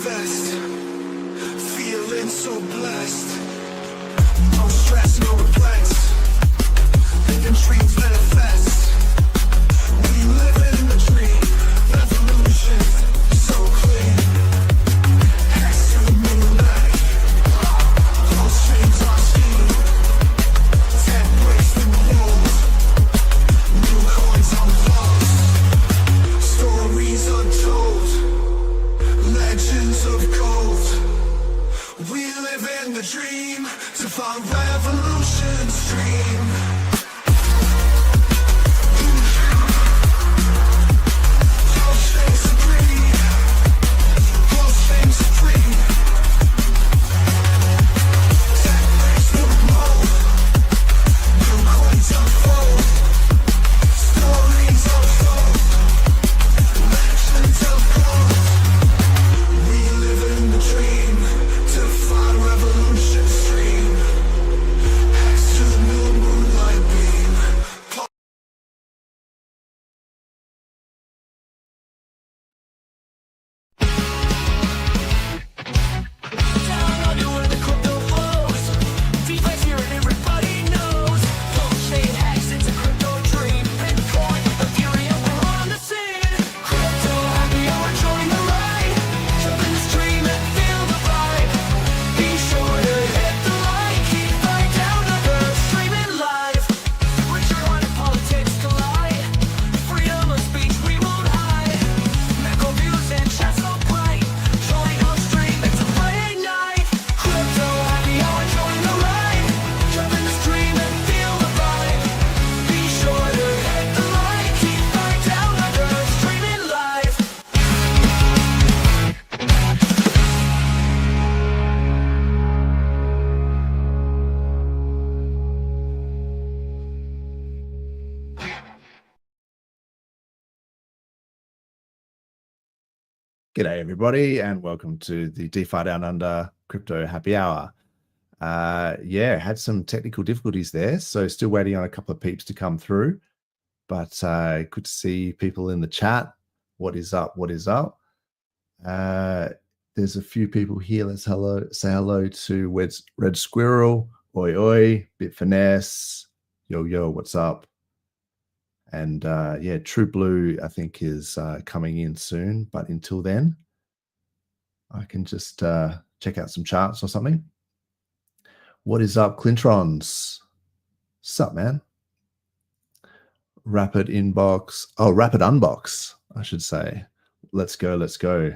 invest. Feeling so blessed. No stress, no regrets. Living dreams manifest. We live in the dream. Revolution so clean. Hex to the moonlight. PulseChains our scheme. Tech breaks the rules. New coins on pulse. Stories untold. Legends of gold. We live in the dream to find revolution's dream. G'day everybody, and welcome to the DeFi Down Under Crypto Happy Hour. Yeah, had some technical difficulties there, so still waiting on a couple of peeps to come through. But good to see people in the chat. What is up? What is up? There's a few people here. Let's say hello to Red Squirrel, Oi Oi, Bit Finesse, Yo Yo, what's up? And yeah, True Blue, I think, is coming in soon. But until then, I can just check out some charts or something. What is up, Clintrons? What's up, man? Rapid Unbox, I should say. Let's go, let's go.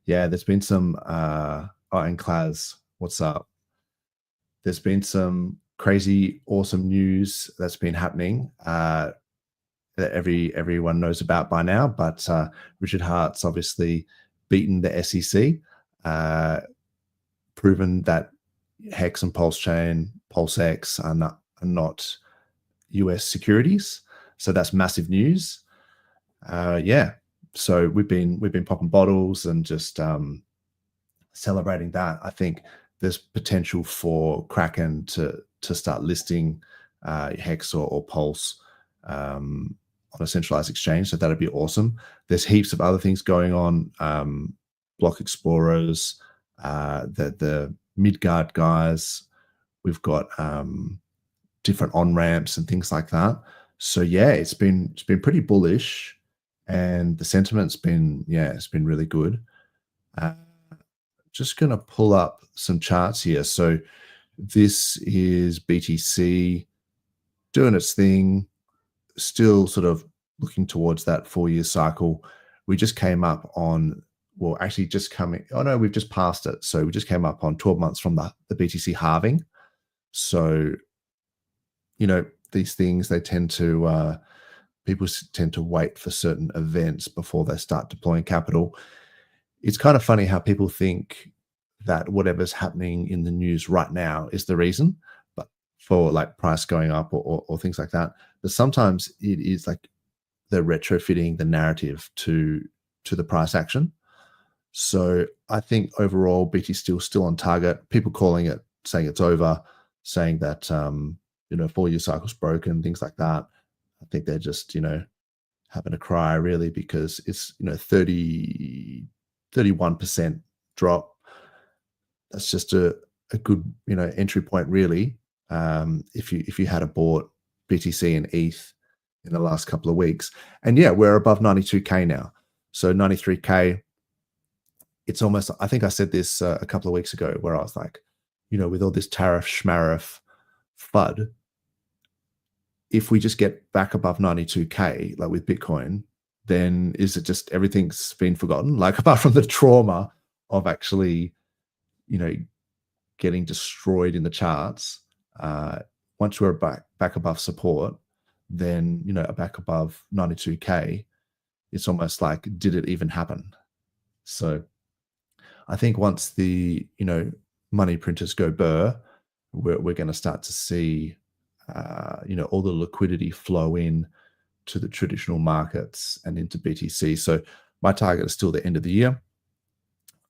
Yeah, there's been some, and Klaz, what's up? There's been some crazy, awesome news that's been happening. That everyone knows about by now, but Richard Hart's obviously beaten the SEC, proven that Hex and PulseChain, PulseX are not US securities. So that's massive news. Yeah, so we've been popping bottles and just celebrating that. I think there's potential for Kraken to start listing Hex or Pulse on a centralized exchange, so that'd be awesome. There's heaps of other things going on. Block Explorers, the Midgard guys. We've got different on ramps and things like that. So yeah, it's been pretty bullish, and the sentiment's been it's been really good. Just gonna pull up some charts here. So this is BTC doing its thing. Still sort of looking towards that 4-year cycle. We just came up on, well, actually just coming, oh no, we've just passed it. So we just came up on 12 months from the BTC halving. So, you know, these things, they tend to, people tend to wait for certain events before they start deploying capital. It's kind of funny how people think that whatever's happening in the news right now is the reason, but for like price going up or things like that. But sometimes it is like they're retrofitting the narrative to the price action. So I think overall BTC still on target. People calling it, saying it's over, saying that you know, 4-year cycle's broken, things like that. I think they're just, you know, having a cry really, because it's, you know, 31% drop. That's just a good, entry point, really. If you had bought BTC and ETH in the last couple of weeks. And yeah, we're above 92K now. So 93K, it's almost, I think I said this a couple of weeks ago, where I was like, with all this tariff schmariff FUD, if we just get back above 92K, like with Bitcoin, then is it just everything's been forgotten? Like, apart from the trauma of actually, getting destroyed in the charts, once we're back above support, then, back above 92K, it's almost like, did it even happen? So I think once the, money printers go burr, we're going to start to see, all the liquidity flow in to the traditional markets and into BTC. So my target is still the end of the year.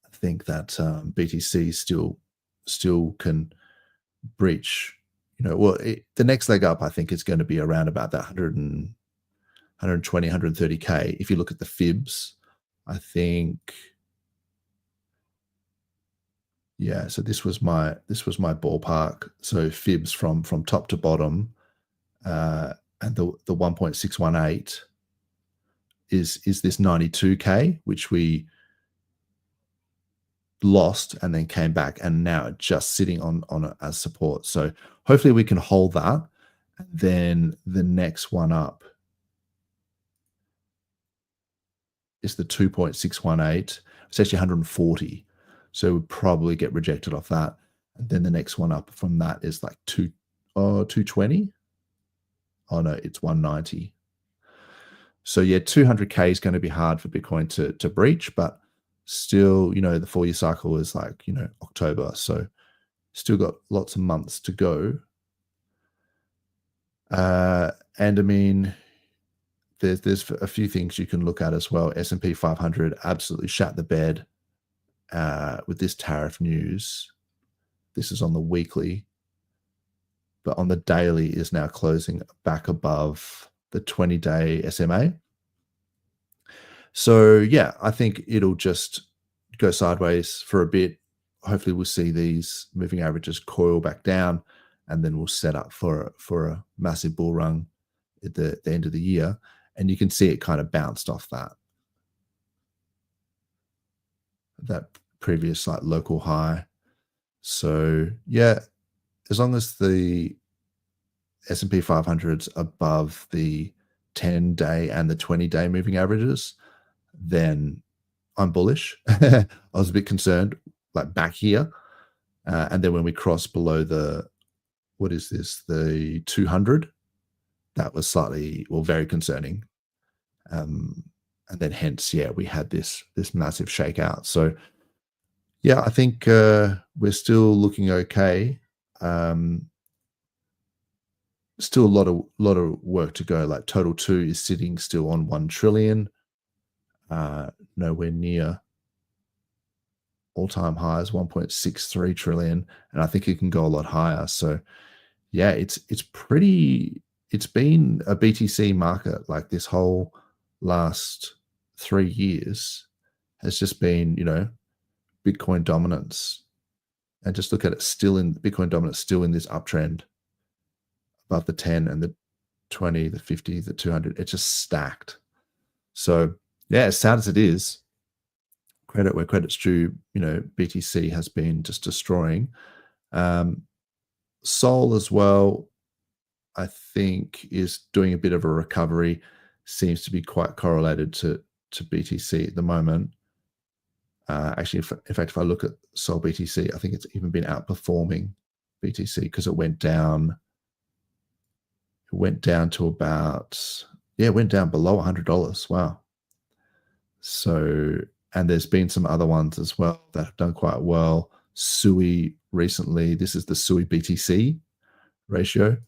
I think that BTC still can breach, the next leg up, I think, is going to be around about that 120, 130K. If you look at the fibs, I think, yeah, so this was my ballpark. So fibs from top to bottom, and the 1.618 is this 92K, which we lost and then came back, and now just sitting on it as support. So hopefully we can hold that. And then the next one up is the 2.618. It's actually 140. So we'll probably get rejected off that. And then the next one up from that is like 220. Oh no, it's 190. So yeah, 200K is going to be hard for Bitcoin to breach, but still, the 4-year cycle is like, October. So still got lots of months to go. And I mean, there's a few things you can look at as well. S&P 500 absolutely shat the bed with this tariff news. This is on the weekly, but on the daily is now closing back above the 20-day SMA. So yeah, I think it'll just go sideways for a bit. Hopefully we'll see these moving averages coil back down, and then we'll set up for a massive bull run at the end of the year. And you can see it kind of bounced off that previous like local high. So yeah, as long as the S&P 500's above the 10-day and the 20-day moving averages, then I'm bullish. I was a bit concerned, like back here. And then when we cross below the 200, that was slightly, very concerning. And then hence, yeah, we had this massive shakeout. So yeah, I think we're still looking okay. Still a lot of work to go. Like total 2 is sitting still on 1 trillion. Nowhere near all-time highs, 1.63 trillion, and I think it can go a lot higher. So yeah, it's been a BTC market, like this whole last 3 years has just been, Bitcoin dominance. And just look at it, Bitcoin dominance still in this uptrend above the 10 and the 20, the 50, the 200. It's just stacked. So yeah, as sad as it is, credit where credit's due, BTC has been just destroying. Sol as well, I think, is doing a bit of a recovery, seems to be quite correlated to BTC at the moment. Actually, in fact, if I look at Sol BTC, I think it's even been outperforming BTC because it went down to about, it went down below $100. Wow. So, and there's been some other ones as well that have done quite well. SUI recently, this is the SUI BTC ratio.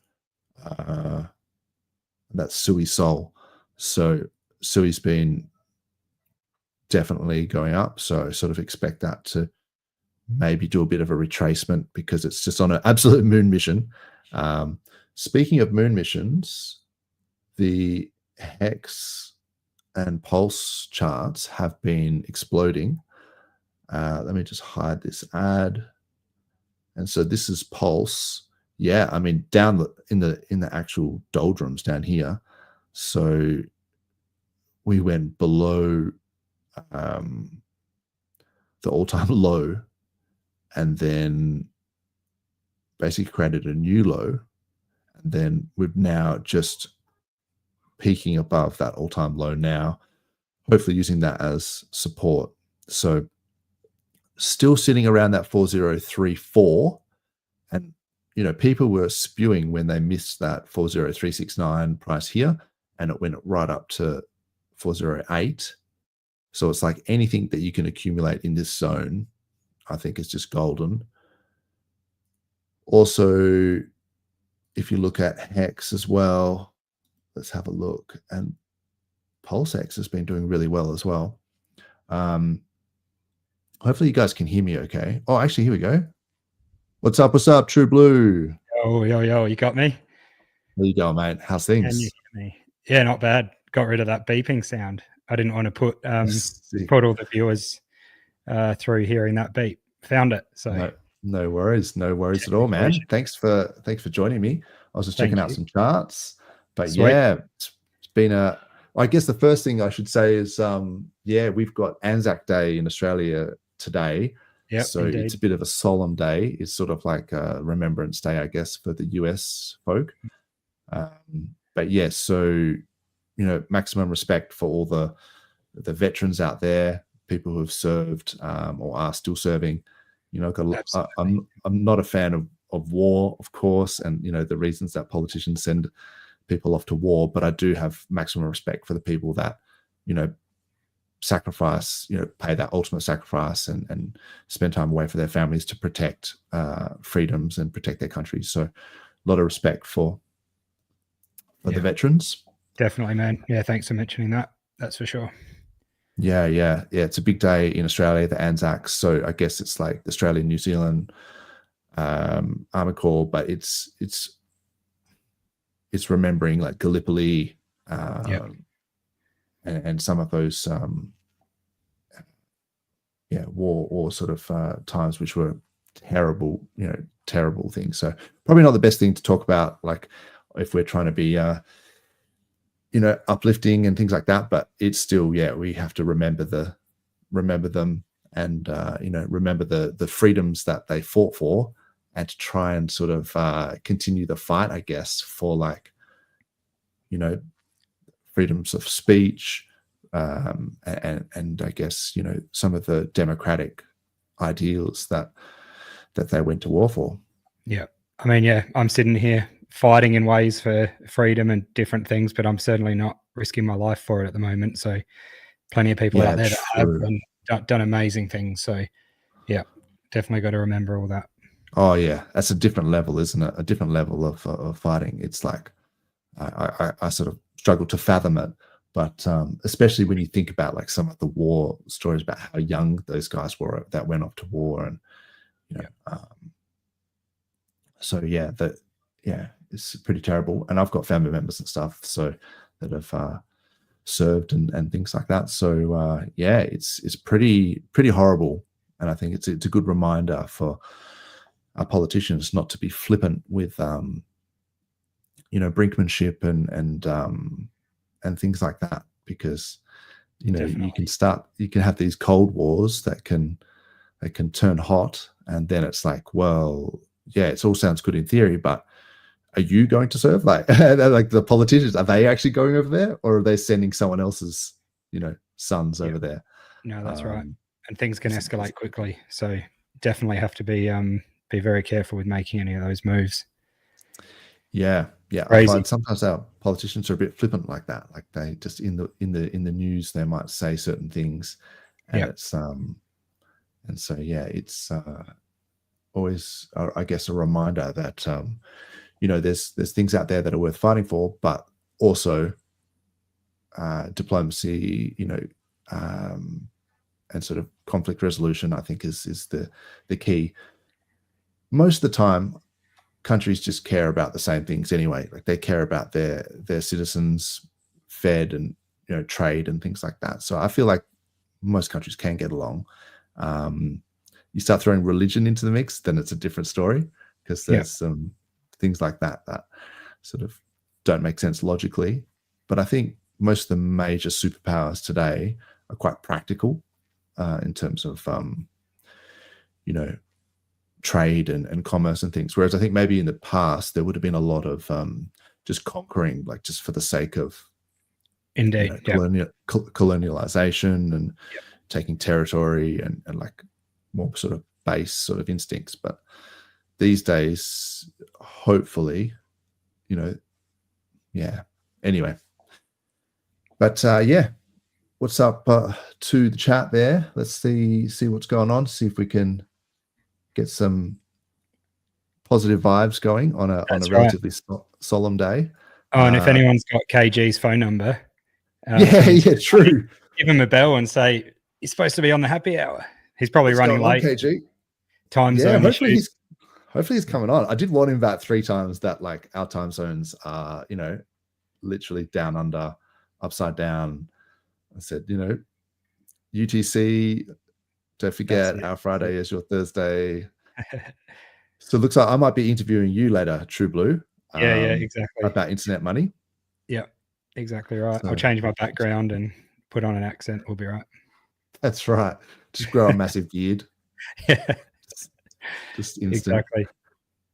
That's SUI Sol. So SUI's been definitely going up. So I sort of expect that to maybe do a bit of a retracement because it's just on an absolute moon mission. Speaking of moon missions, the HEX and Pulse charts have been exploding. Let me just hide this ad. And so this is Pulse. Yeah, I mean, down in the actual doldrums down here. So we went below the all-time low, and then basically created a new low, and then we've now just peaking above that all-time low now, hopefully using that as support. So still sitting around that 4034, and people were spewing when they missed that 40369 price here, and it went right up to 408. So it's like anything that you can accumulate in this zone, I think is just golden. Also, if you look at Hex as well, let's have a look. And PulseX has been doing really well as well. Hopefully you guys can hear me okay. Oh, actually, here we go. What's up, True Blue? Oh, yo, you got me? There you go, mate. How's things? Can you hear me? Yeah, not bad. Got rid of that beeping sound. I didn't want to put all the viewers through hearing that beep. Found it. So no worries at all, man. Thanks for joining me. I was just checking out some charts, but sweet. Yeah, it's been I guess the first thing I should say is we've got Anzac Day in Australia today. Yeah, so indeed. It's a bit of a solemn day. It's sort of like a Remembrance Day, I guess, for the US folk. But yeah, so maximum respect for all the veterans out there, people who have served or are still serving. I'm not a fan of war, of course, and the reasons that politicians send people off to war, but I do have maximum respect for the people that sacrifice, pay that ultimate sacrifice and spend time away for their families to protect freedoms and protect their countries. So a lot of respect for the veterans. Definitely, man. Yeah, thanks for mentioning that. That's for sure. Yeah. It's a big day in Australia, the Anzacs. So I guess it's like the Australian, New Zealand Army Corps, but it's remembering like Gallipoli and some of those war sort of times which were terrible things. So probably not the best thing to talk about, like if we're trying to be uplifting and things like that, but it's still, we have to remember them and remember the freedoms that they fought for, and to try and sort of continue the fight, I guess, for like freedoms of speech, and I guess some of the democratic ideals that they went to war for. Yeah, I mean, I'm sitting here fighting in ways for freedom and different things, but I'm certainly not risking my life for it at the moment. So plenty of people out there that have done amazing things. So yeah, definitely got to remember all that. Oh yeah, that's a different level, isn't it? A different level of fighting. It's like I sort of struggle to fathom it, but especially when you think about like some of the war stories about how young those guys were that went off to war, and it's pretty terrible. And I've got family members and stuff that have served and things like that. So it's pretty horrible, and I think it's a good reminder for our politicians not to be flippant with brinkmanship and things like that, because you can have these cold wars that can turn hot, and then it's like, well, yeah, it all sounds good in theory, but are you going to serve? Like the politicians, are they actually going over there, or are they sending someone else's sons over there? No, that's right. And things can escalate quickly, so definitely have to be very careful with making any of those moves. Yeah. I find sometimes our politicians are a bit flippant like that. Like they just in the news they might say certain things, and it's it's always I guess a reminder that there's things out there that are worth fighting for, but also diplomacy, and sort of conflict resolution, I think is the key. Most of the time, countries just care about the same things anyway. Like they care about their citizens fed and trade and things like that. So I feel like most countries can get along. You start throwing religion into the mix, then it's a different story, because there's some things like that sort of don't make sense logically. But I think most of the major superpowers today are quite practical in terms of trade and commerce and things. Whereas I think maybe in the past there would have been a lot of just conquering, like just for the sake of colonialization and taking territory and like more sort of base sort of instincts. But these days, hopefully, anyway. But what's up to the chat there? Let's see what's going on, see if we can get some positive vibes going on a relatively solemn day. Oh, and if anyone's got KG's phone number, true. Give him a bell and say he's supposed to be on the happy hour. He's probably running late. KG? Time zone. Hopefully he's coming on. I did warn him about 3 times that like our time zones are, literally down under, upside down. I said, UTC, don't forget our Friday is your Thursday. So it looks like I might be interviewing you later, True Blue. Exactly. About internet money. Yeah, exactly right. So, I'll change my background and put on an accent. We'll be right. That's right. Just grow a massive beard. Just instant. Exactly.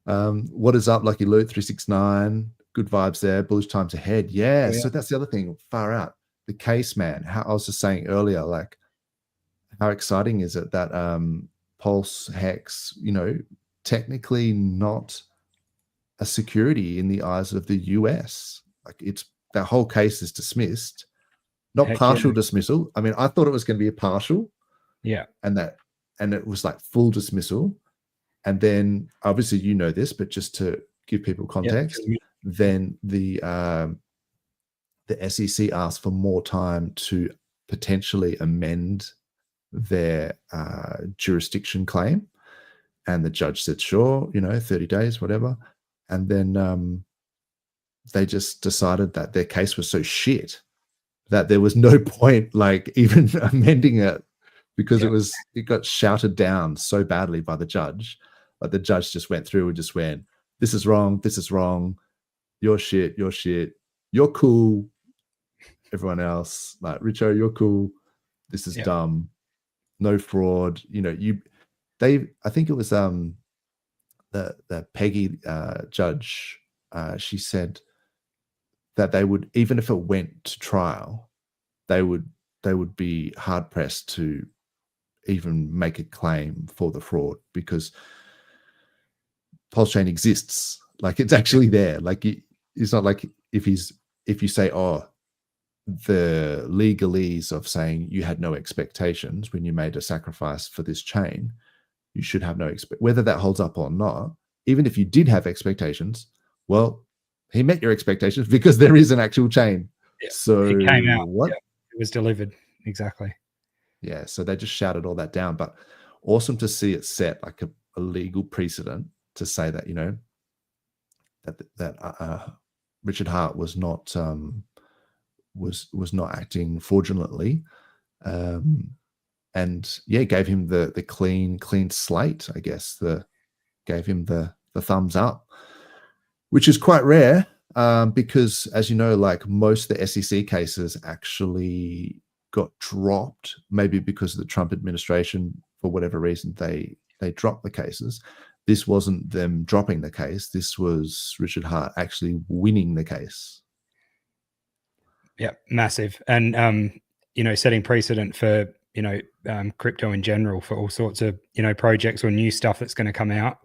What is up, Lucky Loot 369? Good vibes there. Bullish times ahead. Yeah. So that's the other thing. Far out. The case, man. How I was just saying earlier, like, how exciting is it that PulseX, technically not a security in the eyes of the US. Like, it's that whole case is dismissed. Not partial dismissal. I mean, I thought it was going to be a partial. Yeah. And it was like full dismissal. And then obviously this, but just to give people context, then the SEC asked for more time to potentially amend their jurisdiction claim. And the judge said, sure, 30 days, whatever. And then they just decided that their case was so shit that there was no point like even amending it, because it got shouted down so badly by the judge. Like the judge just went through and just went, this is wrong, you're shit, you're cool, everyone else, like, Richo, you're cool, this is dumb, no fraud. I think it was the Peggy judge, she said that they would, even if it went to trial, they would be hard pressed to even make a claim for the fraud, because PulseChain exists. Like, it's actually there. Like, it's not like if you say, oh, the legalese of saying you had no expectations when you made a sacrifice for this chain, you should have no whether that holds up or not. Even if you did have expectations, well, he met your expectations because there is an actual chain. Yeah. So it came out. What? Yeah, it was delivered. Exactly. Yeah. So they just shouted all that down. But awesome to see it set like a legal precedent to say that, that Richard Hart was not was not acting fraudulently, and gave him the clean slate. I guess gave him the thumbs up, which is quite rare, because, as you know, like most of the SEC cases actually got dropped, maybe because of the Trump administration, for whatever reason they dropped the cases. This wasn't them dropping the case. This was Richard Hart actually winning the case. Yeah, massive. And, setting precedent for, crypto in general, for all sorts of, projects or new stuff that's going to come out.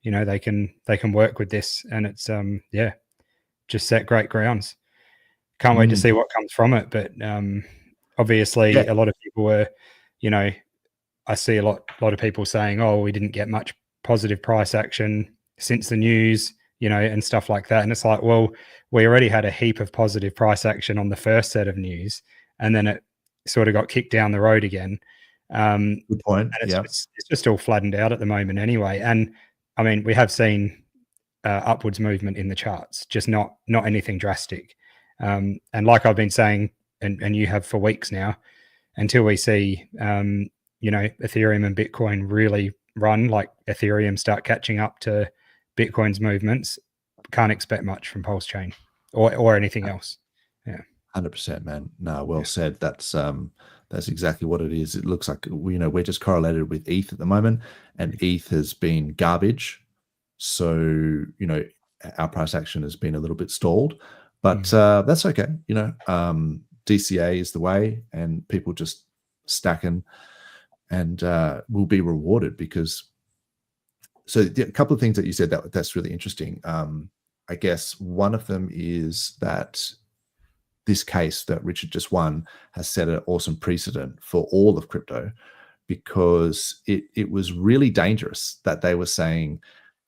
They can work with this, and it's, just set great grounds. Can't wait to see what comes from it. But obviously a lot of people were, I see a lot of people saying, oh, we didn't get much positive price action since the news, and stuff like that. And it's like, well, we already had a heap of positive price action on the first set of news, and then it sort of got kicked down the road again. Good point. And it's just all flattened out at the moment anyway. And I mean, we have seen upwards movement in the charts, just not anything drastic. And like I've been saying, and you have for weeks now, until we see Ethereum and Bitcoin really run, like Ethereum start catching up to Bitcoin's movements, can't expect much from PulseChain or anything else. Yeah. 100%, man. No, well said. That's exactly what it is. It looks like we're just correlated with ETH at the moment, and ETH has been garbage. So our price action has been a little bit stalled, but that's okay. DCA is the way, and people just stacking, and will be rewarded because. So a couple of things that you said that's really interesting. I guess one of them is that this case that Richard just won has set an awesome precedent for all of crypto, because it was really dangerous that they were saying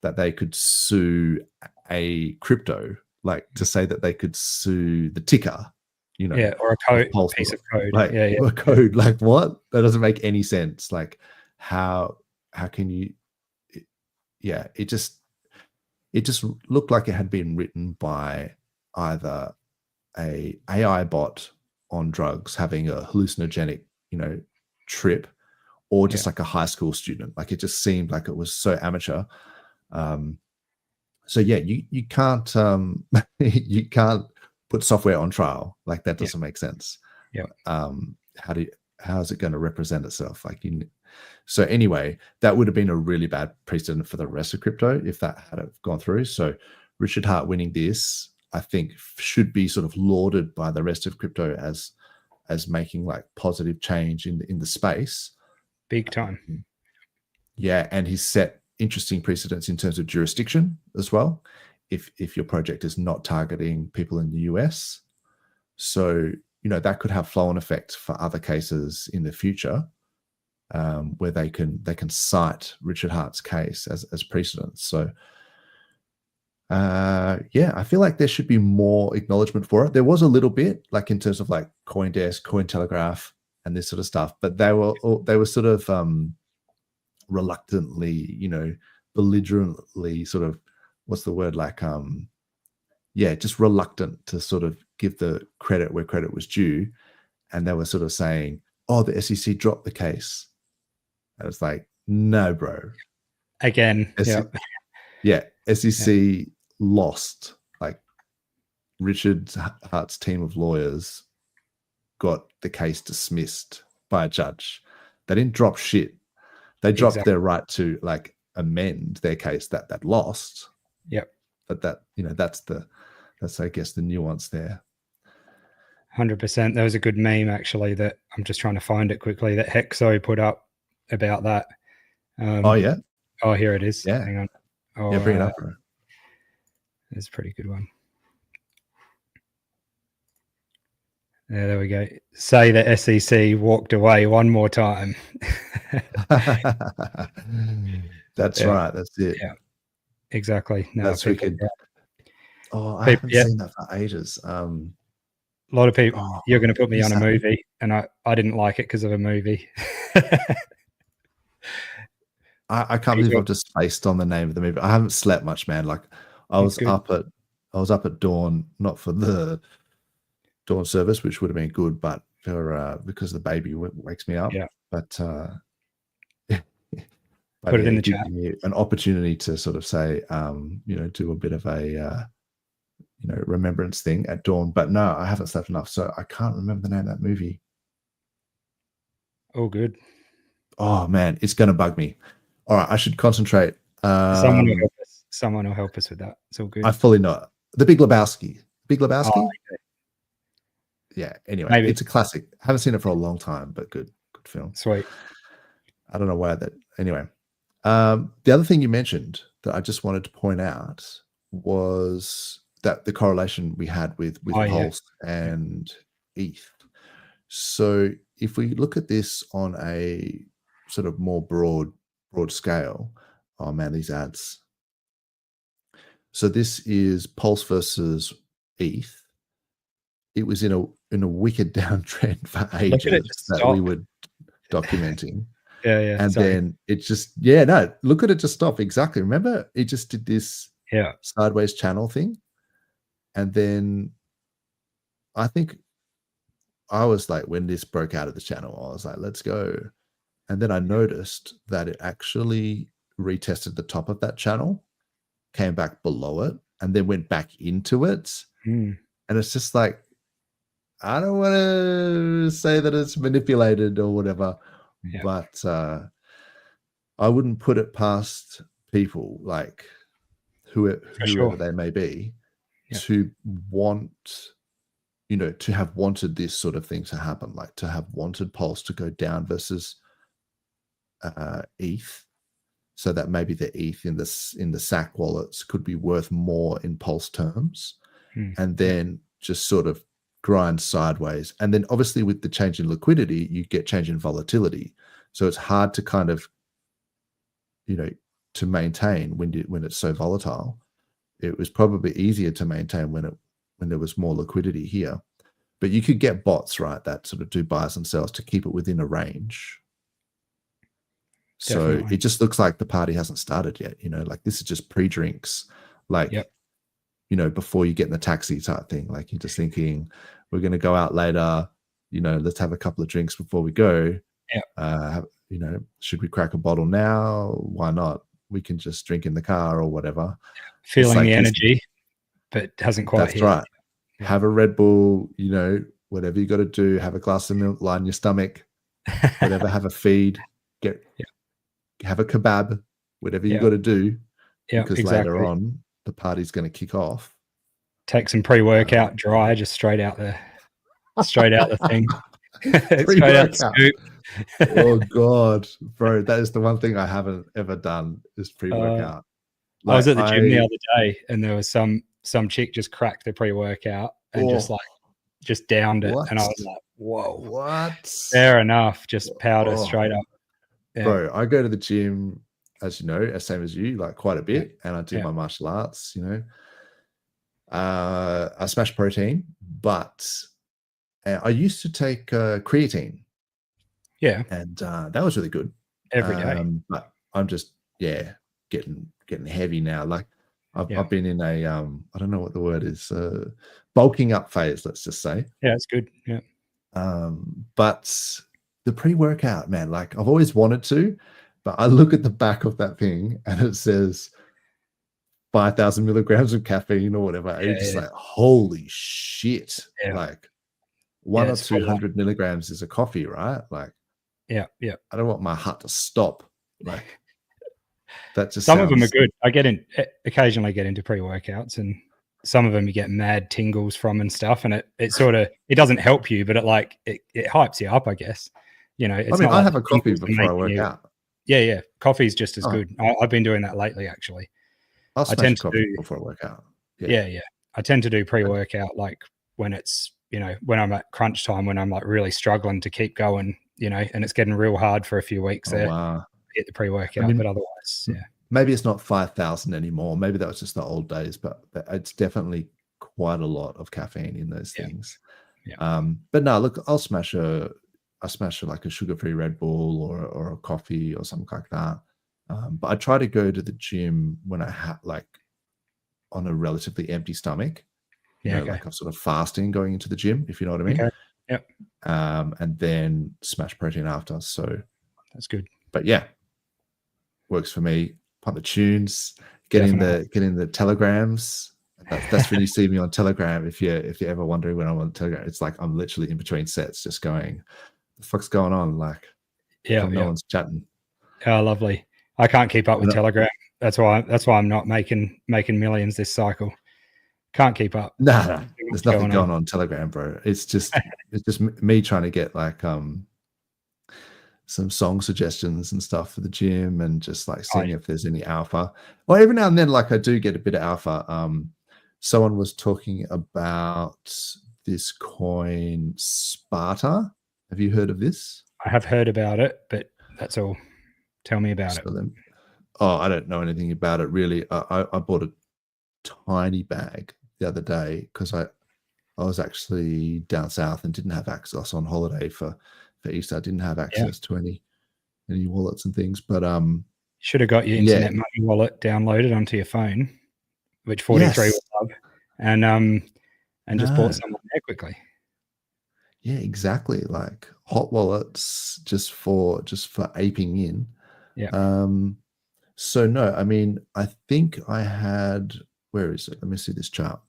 that they could sue a crypto, like to say that they could sue the ticker, or a code, piece of code, like a code. Like what? That doesn't make any sense. Like how can you? It just looked like it had been written by either a AI bot on drugs having a hallucinogenic, trip, or just like a high school student. Like it just seemed like it was so amateur. So you can't you can't put software on trial. Like that doesn't make sense. Yeah. How is it going to represent itself? So anyway, that would have been a really bad precedent for the rest of crypto if that had gone through. So Richard Hart winning this, I think, should be sort of lauded by the rest of crypto as making like positive change in the space. Big time. Yeah, and he's set interesting precedents in terms of jurisdiction as well. If your project is not targeting people in the US, so that could have flow-on effects for other cases in the future, where they can cite Richard Hart's case as precedent. So I feel like there should be more acknowledgement for it. There was a little bit, like in terms of like CoinDesk, Cointelegraph, and this sort of stuff, but they were sort of reluctantly, belligerently, sort of, what's the word, like just reluctant to sort of give the credit where credit was due, and they were sort of saying, "Oh, the SEC dropped the case." I was like, "No, bro." Again, SEC lost. Like Richard Hart's team of lawyers got the case dismissed by a judge. They didn't drop shit. They dropped their right to like amend their case that lost. Yep. But that's I guess the nuance there. 100%. There was a good meme actually that I'm just trying to find it quickly that Hexo put up about that. Oh yeah. Oh, here it is. Yeah. Hang on. Oh, bring it up, bro. It's a pretty good one. Yeah, there we go. Say the SEC walked away one more time. That's right. That's it. Yeah, exactly. No, that's wicked. Oh, I haven't seen that for ages. A lot of people. You're going to put me on a movie, and I didn't like it because of a movie. I can't believe I've just spaced on the name of the movie. I haven't slept much, man. Like I was up at dawn, not for the dawn service, which would have been good, but for because the baby wakes me up. Yeah. But put it in the chat. An opportunity to sort of say, do a bit of a remembrance thing at dawn. But no, I haven't slept enough, so I can't remember the name of that movie. Oh, good. Oh man, it's gonna bug me. All right, I should concentrate. Someone will help us. Someone will help us with that. It's all good. I fully know it. The Big Lebowski. Big Lebowski. Oh, okay. Yeah. Anyway, Maybe. It's a classic. I haven't seen it for a long time, but good film. Sweet. I don't know why that. Anyway, the other thing you mentioned that I just wanted to point out was that the correlation we had with Pulse and ETH. So if we look at this on a sort of more broad scale, oh man, these ads. So this is Pulse versus ETH. It was in a wicked downtrend for ages that we were documenting. And then it just look at it just stop. Exactly. Remember, it just did this sideways channel thing. And then I think I was like, when this broke out of the channel, I was like, let's go. And then I noticed that it actually retested the top of that channel, came back below it, and then went back into it. Mm. And it's just like, I don't want to say that it's manipulated or whatever, Yeah. but I wouldn't put it past people like whoever sure. they may be Yeah. to want, to have wanted this sort of thing to happen, like to have wanted Pulse to go down versus ETH, so that maybe the ETH in the SAC wallets could be worth more in Pulse terms, and then just sort of grind sideways. And then obviously with the change in liquidity, you get change in volatility. So it's hard to kind of, to maintain when it's so volatile. It was probably easier to maintain when there was more liquidity here. But you could get bots, right, that sort of do buys and sells to keep it within a range. Definitely. So it just looks like the party hasn't started yet, like this is just pre-drinks, like, before you get in the taxi type thing. Like you're just thinking, we're going to go out later, let's have a couple of drinks before we go. Should we crack a bottle now? Why not? We can just drink in the car or whatever. Feeling like the energy, but hasn't quite That's hit. right. Yeah. Have a Red Bull, whatever you got to do, have a glass of milk, line your stomach, whatever, have a feed, have a kebab, whatever you got to do, because later on the party's going to kick off. Take some pre-workout dry, just straight out the thing. Straight out the scoop. Oh God, bro, that is the one thing I haven't ever done is pre-workout. I was at the gym the other day and there was some chick just cracked the pre-workout and just downed it. And I was like, whoa, what? Fair enough. Just powder straight up. Yeah. Bro, I go to the gym, as you know, as same as you, like quite a bit, and I do my martial arts, I smash protein, but I used to take creatine. Yeah. And that was really good. Every day. But I'm just, getting heavy now. Like I've been in a, I don't know what the word is, bulking up phase, let's just say. Yeah, it's good. Yeah. But the pre-workout, man, like I've always wanted to, but I look at the back of that thing and it says 5,000 milligrams of caffeine or whatever. And you're just like, holy shit. Yeah. Like 100 or 200 milligrams is a coffee, right? Like, yeah. I don't want my heart to stop. Like that just some of them are good. I occasionally get into pre-workouts, and some of them you get mad tingles from and stuff, and it sort of, it doesn't help you, but it hypes you up, I guess. It's I have a coffee before I work out. Yeah. Coffee's just as good. I've been doing that lately, actually. I tend to do before I work out. Yeah. I tend to do pre-workout like when it's, when I'm at crunch time, when I'm like really struggling to keep going, and it's getting real hard for a few weeks there. Wow. Get the pre-workout, but otherwise, maybe it's not 5,000 anymore. Maybe that was just the old days, but it's definitely quite a lot of caffeine in those things. Yeah. But no, look, I smash like a sugar-free Red Bull or a coffee or something like that. But I try to go to the gym when I have like on a relatively empty stomach. Like I'm sort of fasting going into the gym, if you know what I mean. Okay. Yep. And then smash protein after. So that's good. But yeah, works for me. Pump the tunes, get in the telegrams. That's when you see me on Telegram. If you're ever wondering when I'm on Telegram, it's like I'm literally in between sets, just going, "The fuck's going on?" Like, no one's chatting. Oh, lovely. I can't keep up with Telegram. That's why I'm not making millions this cycle. Can't keep up. No, there's nothing going on Telegram, bro. It's just me trying to get like some song suggestions and stuff for the gym, and just like seeing if there's any alpha. Well, every now and then, like I do get a bit of alpha. Someone was talking about this coin Sparta. Have you heard of this? I have heard about it, but that's all. Tell me about it. I don't know anything about it really. I bought a tiny bag the other day because I was actually down south and didn't have access on holiday for Easter. I didn't have access to any wallets and things, but should have got your internet money wallet downloaded onto your phone, which 43 would love, and just bought someone there quickly. Yeah, exactly. Like hot wallets just for aping in. Yeah. So no, I mean, I think I had, where is it? Let me see this chart.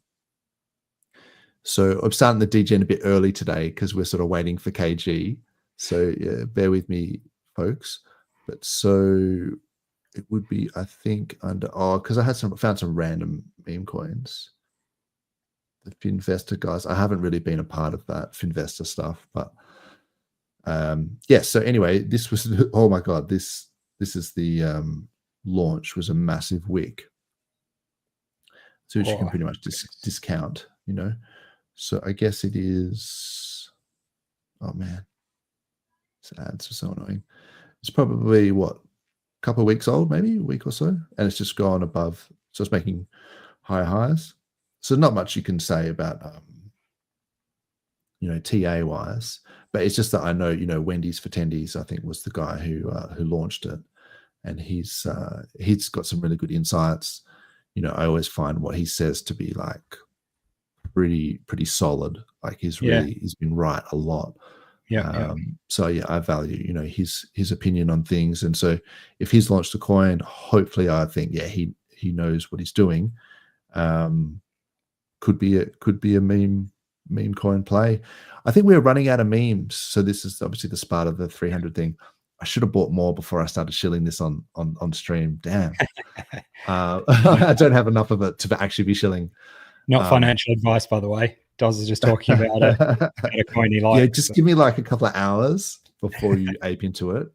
So I'm starting the DGen a bit early today because we're sort of waiting for KG. So yeah, bear with me, folks. But so it would be, I think, under because I found some random meme coins. The Finvestor guys, I haven't really been a part of that Finvestor stuff, but yeah. So anyway, this was oh my god, this is the launch was a massive wick, so which you can pretty much discount, you know. So I guess it is. Oh man, this ads are so annoying. It's probably what, a couple of weeks old, maybe a week or so, and it's just gone above. So it's making higher highs. So not much you can say about you know, TA wise, but it's just that I know, you know, Wendy's for Tendies, I think, was the guy who launched it, and he's got some really good insights. You know, I always find what he says to be like pretty solid. Like he's been right a lot. So yeah, I value, you know, his opinion on things, and so if he's launched a coin, hopefully I think he knows what he's doing. Could be a meme coin play. I think we're running out of memes, so this is obviously the start of the 300 thing. I should have bought more before I started shilling this on stream. Damn. I don't have enough of it to actually be shilling. Not financial advice, by the way. Dozza is just talking about a coin he likes. Yeah, just give me like a couple of hours before you ape into it,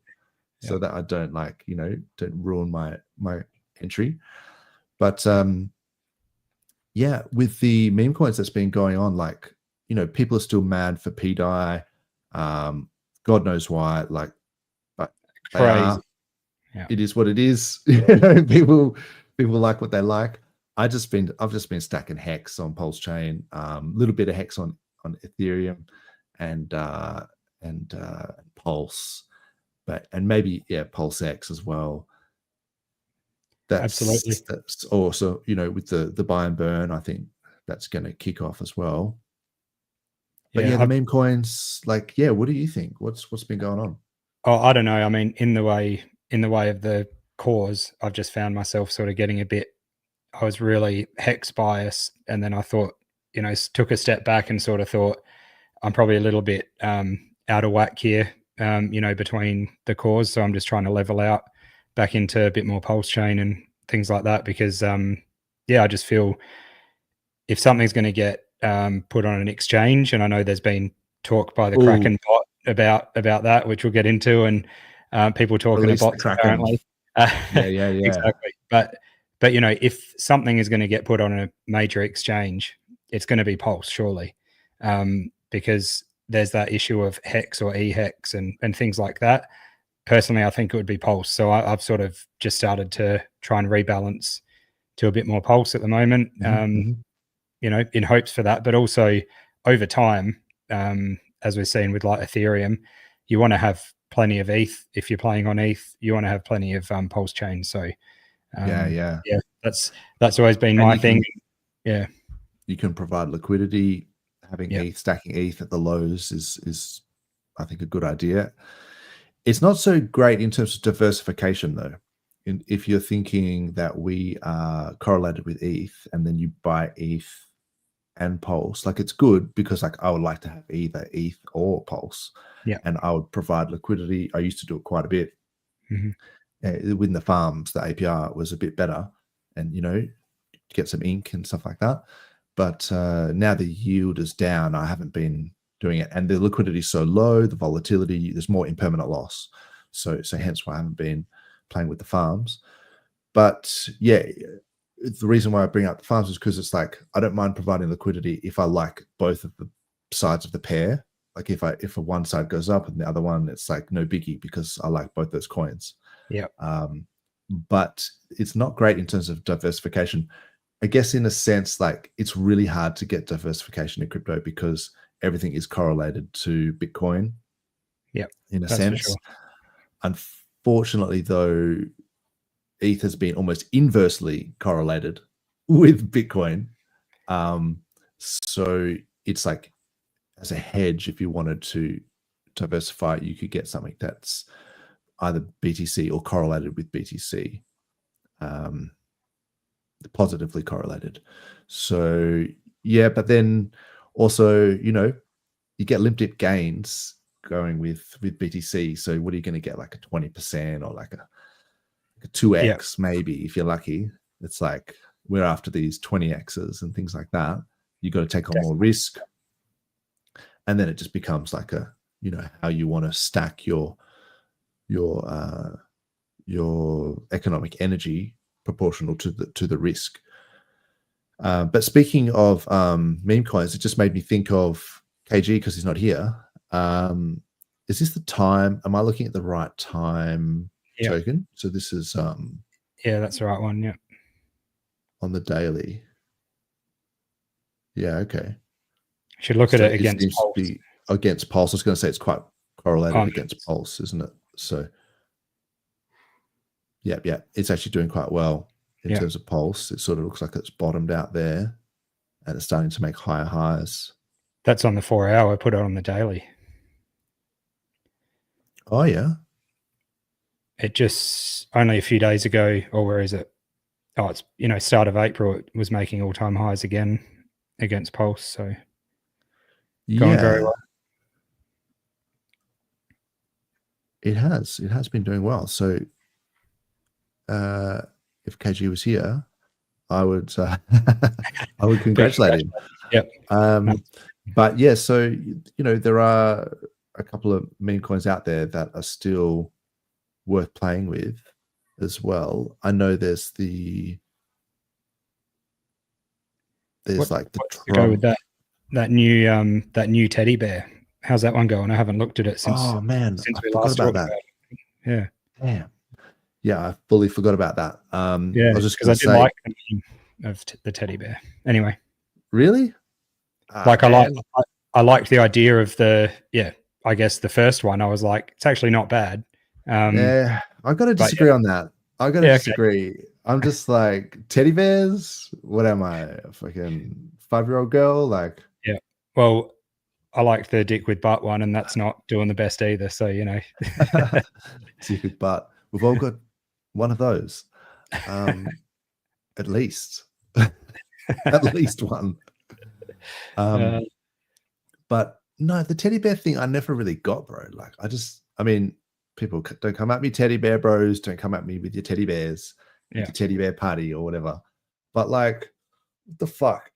so that I don't, like, you know, don't ruin my entry. But yeah, with the meme coins that's been going on, like, you know, people are still mad for PDI. God knows why. Like, but crazy. It is what it is. people like what they like. I've just been stacking Hex on PulseChain, a little bit of Hex on Ethereum, and Pulse, and maybe PulseX as well. Absolutely. That's also, you know, with the buy and burn, I think that's going to kick off as well. But yeah, the meme coins, like, yeah, what do you think? What's been going on? Oh, I don't know. I mean, in the way of the cause, I've just found myself sort of getting a bit. I was really Hex biased, and then I thought, you know, took a step back and sort of thought, I'm probably a little bit out of whack here, you know, between the cause. So I'm just trying to level out back into a bit more PulseChain and things like that, because yeah, I just feel if something's going to get put on an exchange, and I know there's been talk by the Kraken bot about that, which we'll get into, and people talking about bots apparently. Yeah. Exactly. But you know, if something is going to get put on a major exchange, it's going to be Pulse, surely, because there's that issue of Hex or EHEX and things like that. Personally, I think it would be Pulse. So I've sort of just started to try and rebalance to a bit more Pulse at the moment, you know, in hopes for that. But also over time, as we've seen with like Ethereum, you want to have plenty of ETH. If you're playing on ETH, you want to have plenty of PulseChain. So yeah, that's always been my thing. Yeah, you can provide liquidity. Having ETH, stacking ETH at the lows is I think a good idea. It's not so great in terms of diversification though. If you're thinking that we are correlated with ETH and then you buy ETH and Pulse, like, it's good because, like, I would like to have either ETH or Pulse, and I would provide liquidity. I used to do it quite a bit. Within the farms, the APR was a bit better, and, you know, get some ink and stuff like that. But now the yield is down. I haven't been doing it, and the liquidity is so low, the volatility, there's more impermanent loss. So hence why I haven't been playing with the farms. But yeah, the reason why I bring up the farms is because it's like, I don't mind providing liquidity if I like both of the sides of the pair. Like if one side goes up and the other one, it's like no biggie because I like both those coins. Yeah. But it's not great in terms of diversification. I guess in a sense, like, it's really hard to get diversification in crypto because everything is correlated to Bitcoin. Yeah, in a sense. Sure. Unfortunately, though, ETH has been almost inversely correlated with Bitcoin. So it's like as a hedge, if you wanted to diversify, you could get something that's either BTC or correlated with BTC, positively correlated. So yeah, but then also, you know, you get limp dip gains going with BTC. So what are you going to get, like a 20% or like a 2x maybe if you're lucky? It's like we're after these 20x's and things like that. You got to take on more risk, and then it just becomes like a, you know, how you want to stack your economic energy proportional to the risk. But speaking of meme coins, it just made me think of KG because he's not here. Is this the time? Am I looking at the right time token? So this is yeah, that's the right one. Yeah, on the daily. Yeah, okay. Should look at it against Pulse. Against Pulse. I was going to say it's quite correlated against Pulse, isn't it? So yeah, it's actually doing quite well in terms of Pulse. It sort of looks like it's bottomed out there and it's starting to make higher highs. That's on the 4 hour. I put it on the daily. Oh yeah. It just only a few days ago, or where is it? Oh, it's, you know, start of April, it was making all-time highs again against Pulse. So going very well. It has been doing well. So if KG was here, I would I would congratulate him. Yep. But yeah, so you know, there are a couple of meme coins out there that are still worth playing with as well. I know there's like the go with that new teddy bear. How's that one going? I haven't looked at it since. Oh man, since we last talked about that. Yeah. Damn. Yeah, I fully forgot about that. Yeah, I was just because I did like the name of the teddy bear. Anyway. Really? Like I liked the idea of I guess the first one. I was like, it's actually not bad. Yeah, I got to disagree on that. I got to disagree. Okay. I'm just like, teddy bears? What am I, a fucking 5-year-old girl? Like, yeah. Well, I liked the dick with butt one, and that's not doing the best either. So, you know. Dick with butt. We've all got one of those. At least. At least one. But no, the teddy bear thing I never really got, bro. Like, I mean, people don't come at me, teddy bear bros. Don't come at me with your teddy bears, your teddy bear party or whatever. But like, what the fuck?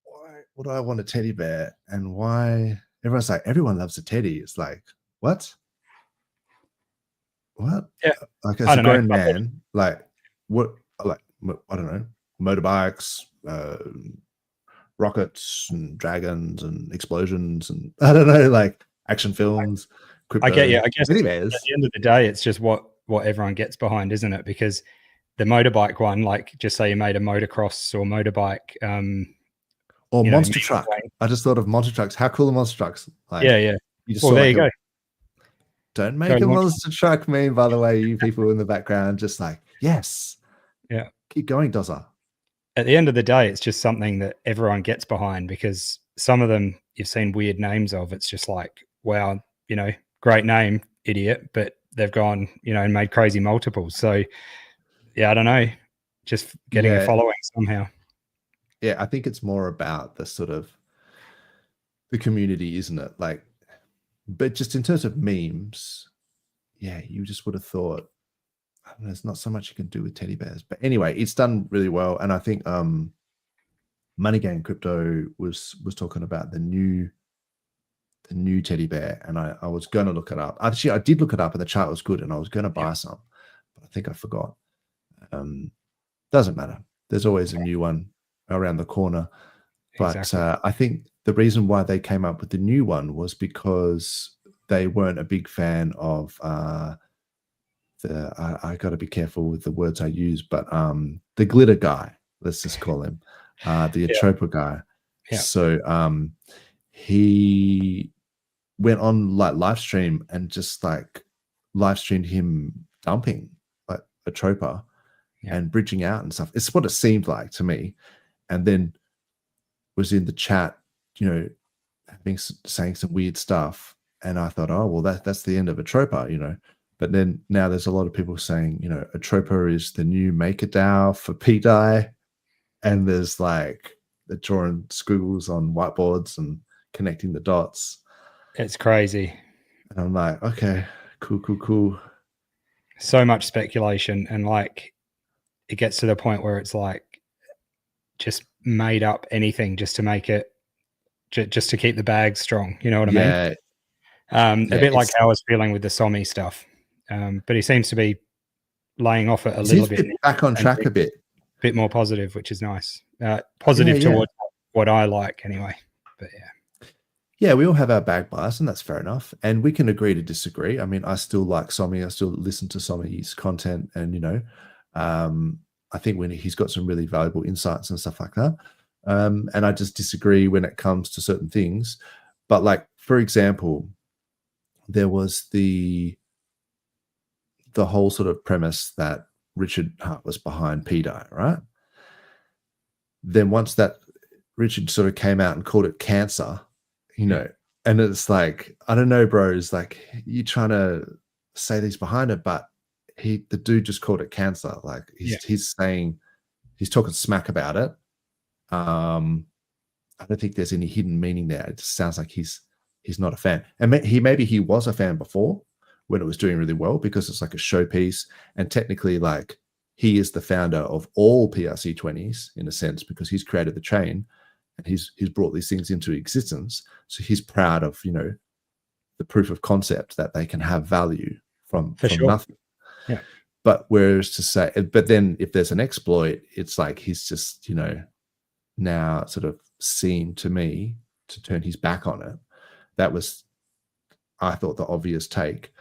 Why would I want a teddy bear? And why? Everyone's like, everyone loves a teddy. It's like, what? What? Yeah. Like, as a grown man, like, what? Like, I don't know, motorbikes, rockets and dragons and explosions and I don't know, like action films. Crypto, I get you. I guess at the end of the day, it's just what everyone gets behind, isn't it? Because the motorbike one, like, just say you made a motocross or motorbike, or monster truck. I just thought of monster trucks. How cool are monster trucks? Like, yeah. You just well, there you go. Don't make a monster truck meme, by the way, you people in the background. Just like, yes, yeah. Keep going, Dozza. At the end of the day, it's just something that everyone gets behind because some of them you've seen weird names of. It's just like, wow, you know, great name, idiot, but they've gone, you know, and made crazy multiples. So, yeah, I don't know, just getting a following somehow. Yeah, I think it's more about the sort of the community, isn't it? Like, but just in terms of memes, yeah, you just would have thought, I don't know, there's not so much you can do with teddy bears. But anyway, it's done really well. And I think Money Game Crypto was talking about the new teddy bear. And I was going to look it up. Actually, I did look it up and the chart was good and I was going to buy some, but I think I forgot. Doesn't matter. There's always a new one around the corner. But exactly. I think the reason why they came up with the new one was because they weren't a big fan of I got to be careful with the words I use, but the glitter guy, let's just call him, the Atropa guy. Yeah. So he went on like live stream and just like live streamed him dumping like Atropa and bridging out and stuff. It's what it seemed like to me. And then was in the chat, you know, saying some weird stuff, and I thought, oh well, that's the end of Atropa, you know. But then now there's a lot of people saying, you know, Atropa is the new MakerDAO for PDAI, and there's like they're drawing squiggles on whiteboards and connecting the dots. It's crazy. And I'm like, okay, cool. So much speculation, and like it gets to the point where it's like just made up anything just to make it, just to keep the bag strong. You know what I mean? A bit like how I was feeling with the Somi stuff. But he seems to be laying off it a little bit. Back on track a bit more positive, which is nice. Positive towards what I like anyway. But yeah, we all have our bag bias, and that's fair enough. And we can agree to disagree. I mean, I still like Somi. I still listen to Somi's content, and you know, I think when he's got some really valuable insights and stuff like that. And I just disagree when it comes to certain things. But like, for example, there was the whole sort of premise that Richard Hart was behind PDAI, right? Then once that Richard sort of came out and called it cancer, you know, and it's like, I don't know, bro, it's like you're trying to say that he's behind it, but the dude just called it cancer. Like he's saying, he's talking smack about it. I don't think there's any hidden meaning there. It just sounds like he's not a fan. And maybe he was a fan before when it was doing really well, because it's like a showpiece, and technically like he is the founder of all PRC20s in a sense, because he's created the chain and he's brought these things into existence. So he's proud of, you know, the proof of concept that they can have value from nothing. Yeah. But whereas to say, but then if there's an exploit, it's like he's just, you know, now sort of seemed to me to turn his back on it. That was, I thought, the obvious take.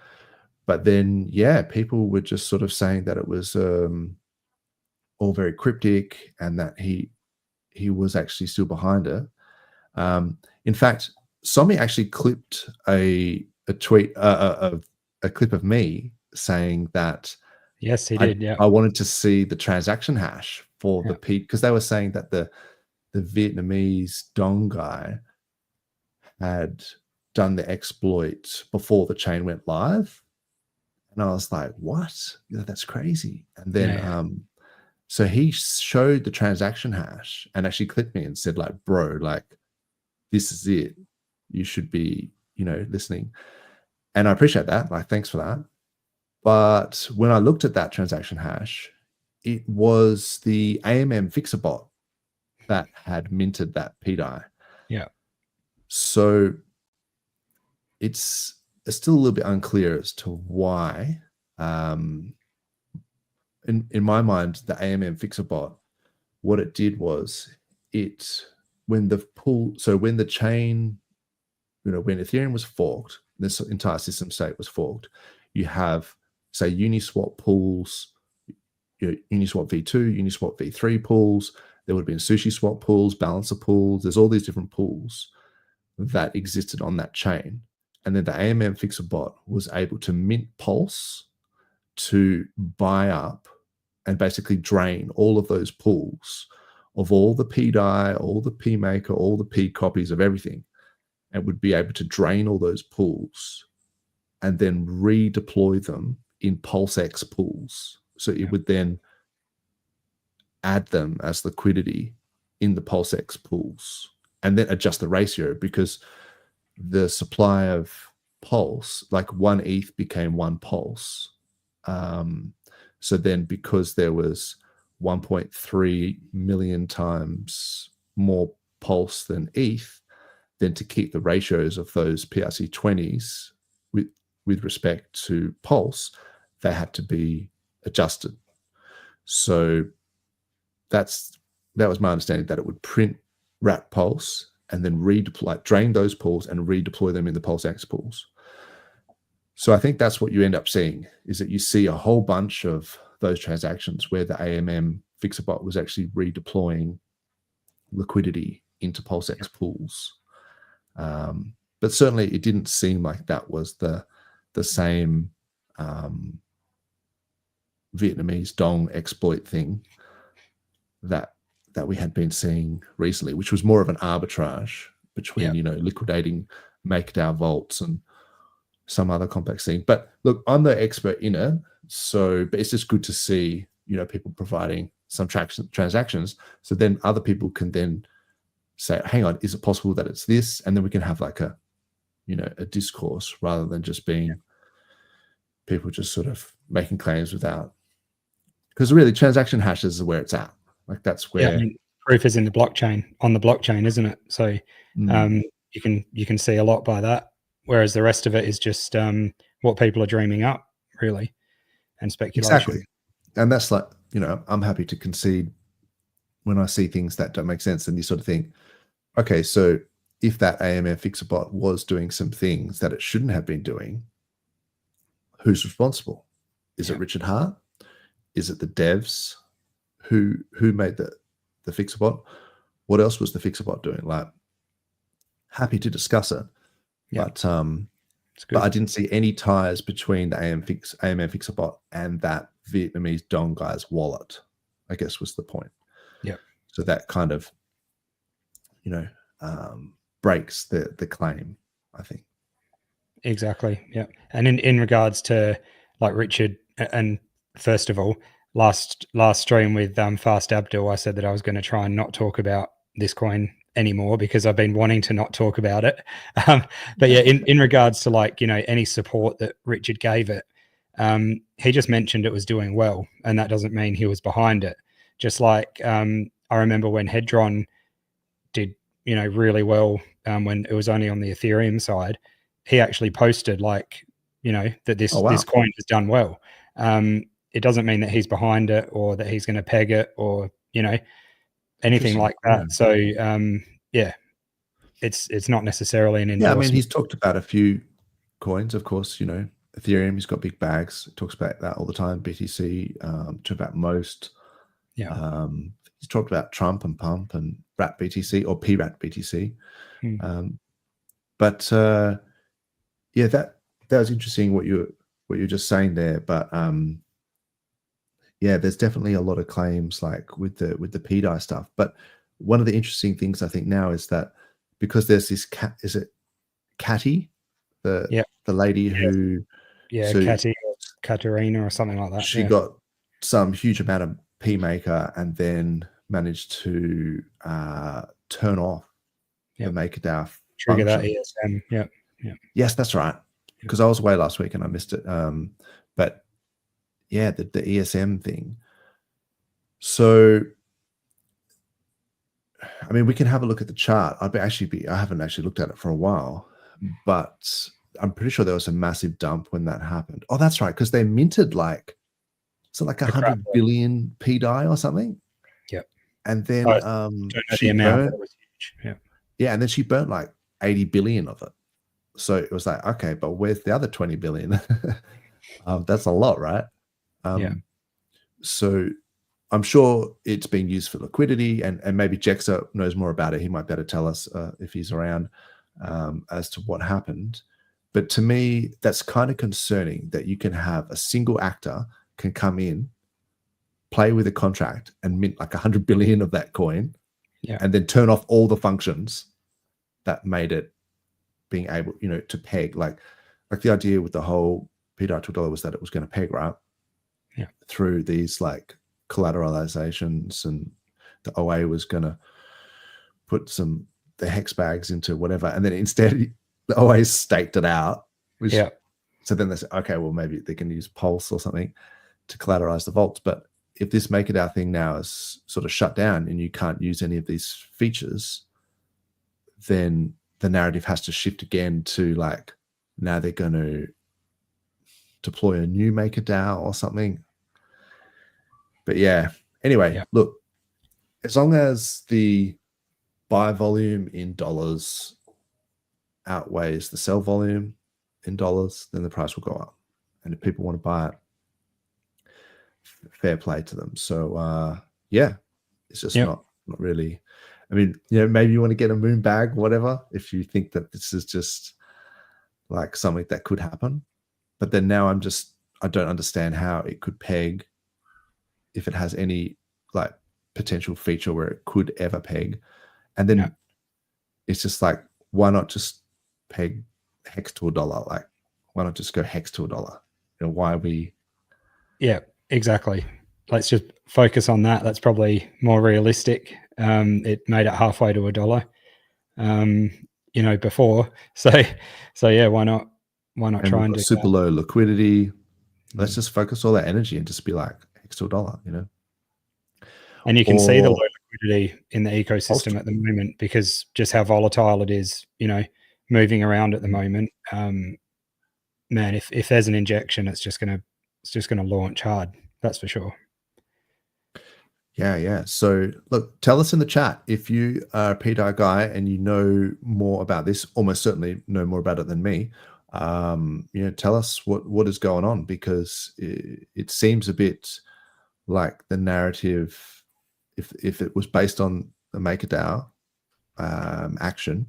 But then, yeah, people were just sort of saying that it was all very cryptic, and that he was actually still behind it. In fact, Somi actually clipped a tweet, a clip of me saying that. Yes, he did. Yeah, I wanted to see the transaction hash for the P, because they were saying that the Vietnamese Dong guy had done the exploit before the chain went live. And I was like, what? You know, that's crazy. And then, so he showed the transaction hash and actually clicked me and said, like, bro, like, this is it. You should be, you know, listening. And I appreciate that. Like, thanks for that. But when I looked at that transaction hash, it was the AMM fixer bot that had minted that PDAI. Yeah. So it's still a little bit unclear as to why. In my mind, the AMM fixer bot, what it did was when the chain, you know, when Ethereum was forked, this entire system state was forked, you have, say, Uniswap pools, Uniswap v2, Uniswap v3 pools. There would have been SushiSwap pools, Balancer pools. There's all these different pools that existed on that chain. And then the AMM fixer bot was able to mint Pulse to buy up and basically drain all of those pools of all the PDAI, all the PMaker, all the P copies of everything, and would be able to drain all those pools and then redeploy them in PulseX pools. So it would then add them as liquidity in the PulseX pools and then adjust the ratio, because the supply of Pulse, like 1 ETH became 1 Pulse. So then because there was 1.3 million times more Pulse than ETH, then to keep the ratios of those PRC20s with respect to Pulse, they had to be adjusted. So that was my understanding, that it would print wrap Pulse and then drain those pools and redeploy them in the PulseX pools. So I think that's what you end up seeing, is that you see a whole bunch of those transactions where the AMM fixer bot was actually redeploying liquidity into PulseX pools. But certainly it didn't seem like that was the same Vietnamese Dong exploit thing that we had been seeing recently, which was more of an arbitrage between, liquidating MakerDAO vaults and some other complex thing. But look, I'm the expert in it. So, but it's just good to see, people providing some transactions. So then other people can then say, hang on, is it possible that it's this? And then we can have like a discourse rather than just being people just sort of making claims without, because really transaction hashes are where it's at. Like that's where proof is in the blockchain, on the blockchain, isn't it? So you can see a lot by that. Whereas the rest of it is just what people are dreaming up, really, and speculation. Exactly. And that's like, I'm happy to concede when I see things that don't make sense. And you sort of think, okay, so if that AMM fixer bot was doing some things that it shouldn't have been doing, who's responsible? Is it Richard Hart? Is it the devs who made the fixer bot? What else was the fixer bot doing? Like, happy to discuss it. Yeah. But I didn't see any ties between the AMM fixer bot and that Vietnamese Dong guy's wallet, I guess was the point. Yeah. So that kind of, breaks the claim, I think. Exactly. Yeah. And in regards to like Richard, and first of all, last stream with Fast Abdul, I said that I was going to try and not talk about this coin anymore because I've been wanting to not talk about it. But yeah, in regards to like, any support that Richard gave it, he just mentioned it was doing well, and that doesn't mean he was behind it. Just like I remember when Hedron did, really well when it was only on the Ethereum side, he actually posted like, that this coin has done well. It doesn't mean that he's behind it or that he's going to peg it or, anything like that. So it's not necessarly an endorsement. Yeah, I mean, he's talked about a few coins, of course. Ethereum, he's got big bags. He talks about that all the time. BTC, talk about most. Yeah. He's talked about Trump and Pump and Rat BTC or PRAT BTC. But yeah, that was interesting what you're just saying there. But yeah, there's definitely a lot of claims like with the PDI stuff. But one of the interesting things I think now is that because there's this is it Catty, the lady who Catty or Katerina or something like that. She got some huge amount of P maker and then managed to turn off the MakerDAO trigger that ESM. Yeah. Yes, that's right. Because I was away last week and I missed it. But yeah, the ESM thing. So, I mean, we can have a look at the chart. I haven't actually looked at it for a while, but I'm pretty sure there was a massive dump when that happened. Oh, that's right, because they minted like 100 billion PDI or something. Yep. And then she burnt. Was huge. Yeah, and then she burnt like 80 billion of it. So it was like, okay, but where's the other 20 billion? That's a lot, right? So I'm sure it's being used for liquidity, and maybe Jexer knows more about it. He might be able to tell us if he's around as to what happened. But to me, that's kind of concerning that you can have a single actor can come in, play with a contract and mint like 100 billion of that coin, and then turn off all the functions that made it being able, to peg. Like the idea with the whole PDI $2 was that it was going to peg, right? Yeah. Through these like collateralizations, and the OA was going to put the hex bags into whatever, and then instead the OA staked it out. So then they said, okay, well maybe they can use Pulse or something to collateralize the vaults. But if this MakerDAO thing now is sort of shut down and you can't use any of these features, then the narrative has to shift again to like, now they're going to deploy a new MakerDAO or something. But yeah, anyway, look, as long as the buy volume in dollars outweighs the sell volume in dollars, then the price will go up. And if people want to buy it, fair play to them. So yeah, it's just not really. I mean, maybe you want to get a moon bag, whatever, if you think that this is just like something that could happen. But then now I don't understand how it could peg if it has any like potential feature where it could ever peg. And then it's just like, why not just peg hex to $1? Like, why not just go hex to $1? You know, why are we? Yeah, exactly. Let's just focus on that. That's probably more realistic. It made it halfway to $1, you know, before. So yeah, why not try and do super that? low liquidity. Let's just focus all that energy and just be like hex to $1, you know? And you can see the low Or liquidity in the ecosystem at the moment because just how volatile it is, you know, moving around at the moment. Man, if there's an injection, it's just gonna launch hard. That's for sure. Yeah. So look, tell us in the chat if you are a PDI guy and you know more about this, almost certainly know more about it than me. You know, tell us what is going on, because it seems a bit like the narrative, if it was based on the MakerDAO action,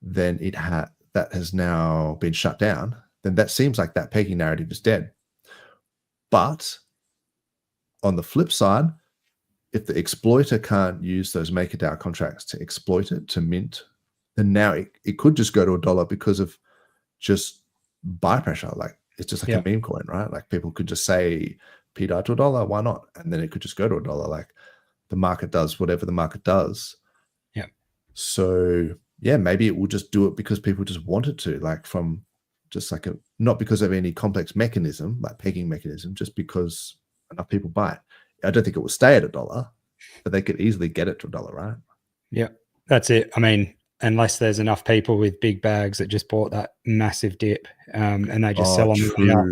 then that has now been shut down. Then that seems like that pegging narrative is dead. But on the flip side, if the exploiter can't use those MakerDAO contracts to exploit it, to mint, then now it could just go to $1 because of just buy pressure. Like, it's just like a meme coin, right? Like, people could just say PDI to $1, why not? And then it could just go to $1. Like, the market does whatever the market does. Yeah. So yeah, maybe it will just do it because people just wanted to, like, from just like not because of any complex mechanism, like pegging mechanism, just because enough people buy it. I don't think it will stay at $1, but they could easily get it to $1, right? Yeah, that's it. I mean, unless there's enough people with big bags that just bought that massive dip, and they just sell on the way up.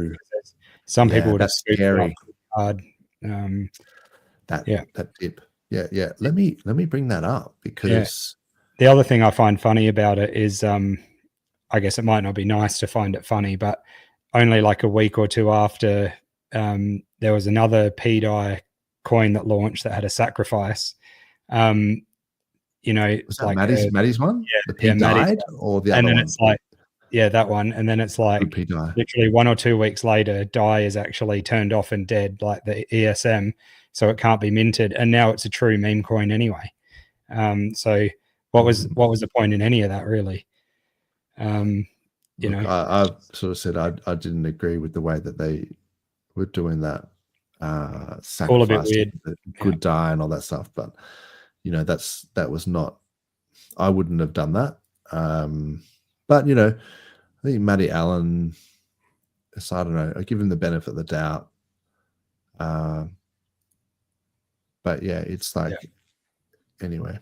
Some people would have scary. Hard. That dip. Yeah. Let me bring that up, because the other thing I find funny about it is, I guess it might not be nice to find it funny, but only like a week or two after, there was another PDI coin that launched that had a sacrifice. You know, was that like Maddie's one? Yeah, the P died, or the other one? And then it's like, that one. And then it's like literally 1 or 2 weeks later, DAI is actually turned off and dead, like the ESM, so it can't be minted. And now it's a true meme coin anyway. So what was the point in any of that, really? You know, I've sort of said I didn't agree with the way that they were doing that. Sacrifice, all a bit weird. Good DAI and all that stuff, but you know, that was not. I wouldn't have done that. But you know, I think Matty Allen, I don't know, I give him the benefit of the doubt. But yeah, it's like, anyway,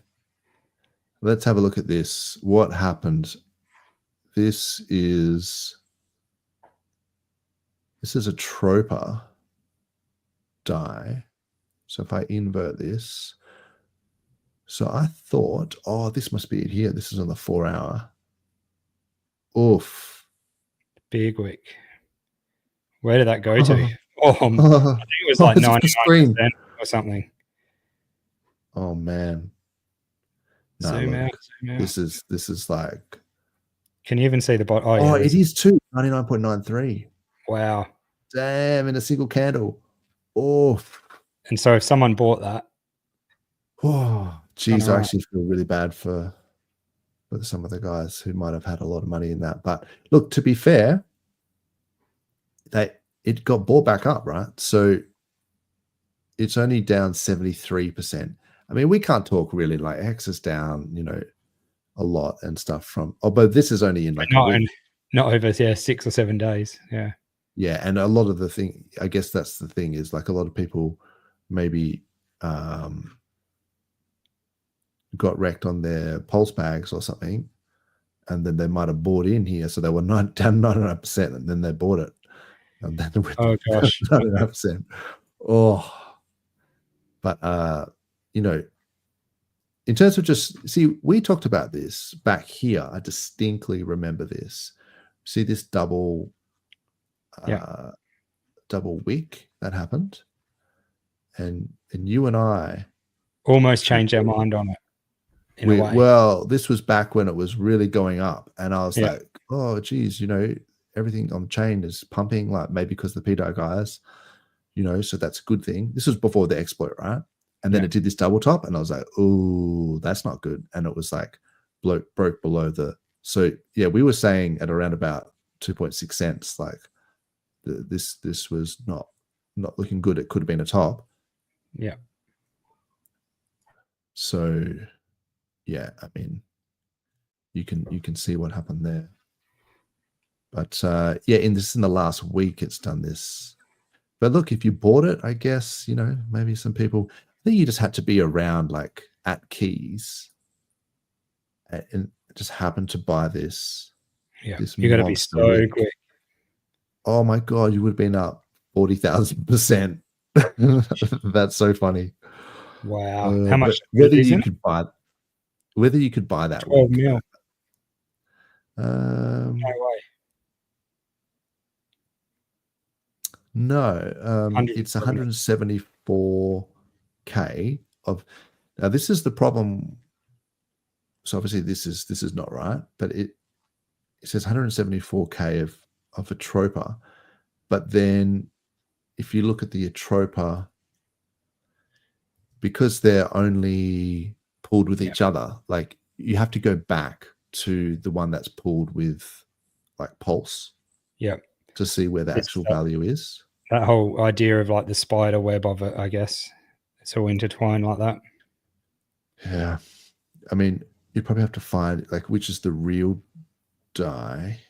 let's have a look at this. What happened? This is a Troper DAI. So if I invert this, so I thought, oh, this must be it here. This is on the 4 hour. Oof. Big wick. Where did that go to? I think it was like 99% or something. Oh man. No, zoom out. This is like. Can you even see the bottom? Oh, it is too. 99.93. Wow. Damn, in a single candle. Oh. And so if someone bought that. Oh, geez, I actually feel really bad for some of the guys who might have had a lot of money in that. But look, to be fair, it got bought back up, right? So it's only down 73%. I mean, we can't talk really, like Hex is down, you know, a lot and stuff from. Oh, but this is only in like not over 6 or 7 days. Yeah. Yeah, and a lot of the thing, I guess that's the thing, is like a lot of people maybe got wrecked on their pulse bags or something, and then they might have bought in here, so they were down 99%, and then they bought it, and then oh gosh, 99%. Oh, but you know, in terms of just we talked about this back here. I distinctly remember this. See this double wick that happened, and you and I almost changed our mind on it. Well, this was back when it was really going up, and I was like, oh geez, you know, everything on chain is pumping, like maybe because the PDI guys, you know, so that's a good thing. This was before the exploit, right? And then it did this double top, and I was like, oh, that's not good. And it was like broke below the. So yeah, we were saying at around about 2.6 cents, like this was not looking good. It could have been a top. Yeah. So yeah, I mean, you can see what happened there. But yeah, in the last week, it's done this. But look, if you bought it, I guess, you know, maybe some people, I think you just had to be around like at keys and just happened to buy this. Yeah. This You got to be monster so wick. quick. Oh my God, you would have been up 40,000%. That's so funny. Wow. How much? Whether you could buy that 12 week. mil. No way. No, it's 174K of. Now this is the problem. So obviously this is not right, but it says 174K of Atropa, but then if you look at the Atropa, because they're only pulled with each other, like you have to go back to the one that's pulled with like Pulse. Yeah. To see where the actual value is. That whole idea of like the spider web of it, I guess. It's all intertwined like that. Yeah. I mean, you probably have to find like which is the real die.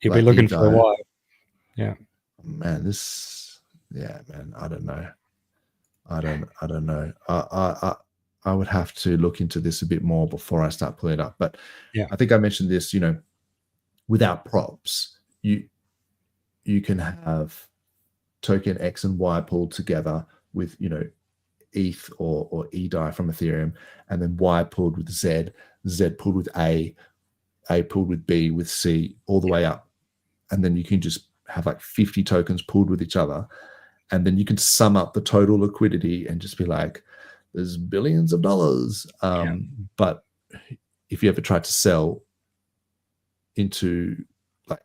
You'll be looking for a while. Yeah. Man, man, I don't know. I don't know. I would have to look into this a bit more before I start pulling it up. But yeah, I think I mentioned this, you know, without props, you can have token X and Y pulled together with, you know, ETH or EDI from Ethereum, and then Y pulled with Z pulled with A pulled with B with C, all the way up. And then you can just have like 50 tokens pulled with each other. And then you can sum up the total liquidity and just be like, there's billions of dollars. But if you ever tried to sell into like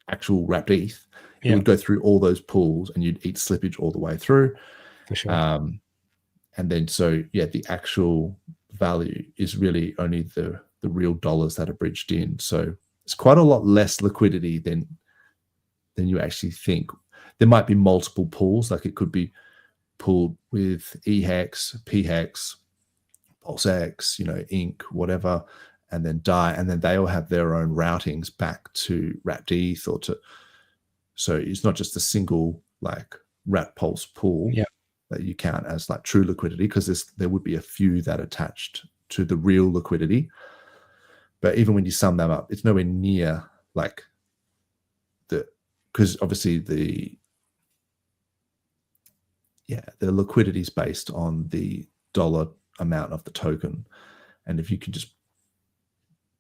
actual wrapped ETH, you would go through all those pools and you'd eat slippage all the way through. For sure. And then, so yeah, the actual value is really only the real dollars that are bridged in. So it's quite a lot less liquidity than you actually think. There might be multiple pools, like it could be pooled with EHEX, PHEX, PulseX, you know, Inc, whatever, and then DAI, and then they all have their own routings back to wrapped ETH or to. So it's not just a single like wrapped pulse pool that you count as like true liquidity, because there would be a few that attached to the real liquidity. But even when you sum them up, it's nowhere near like because obviously the liquidity is based on the dollar amount of the token. And if you can just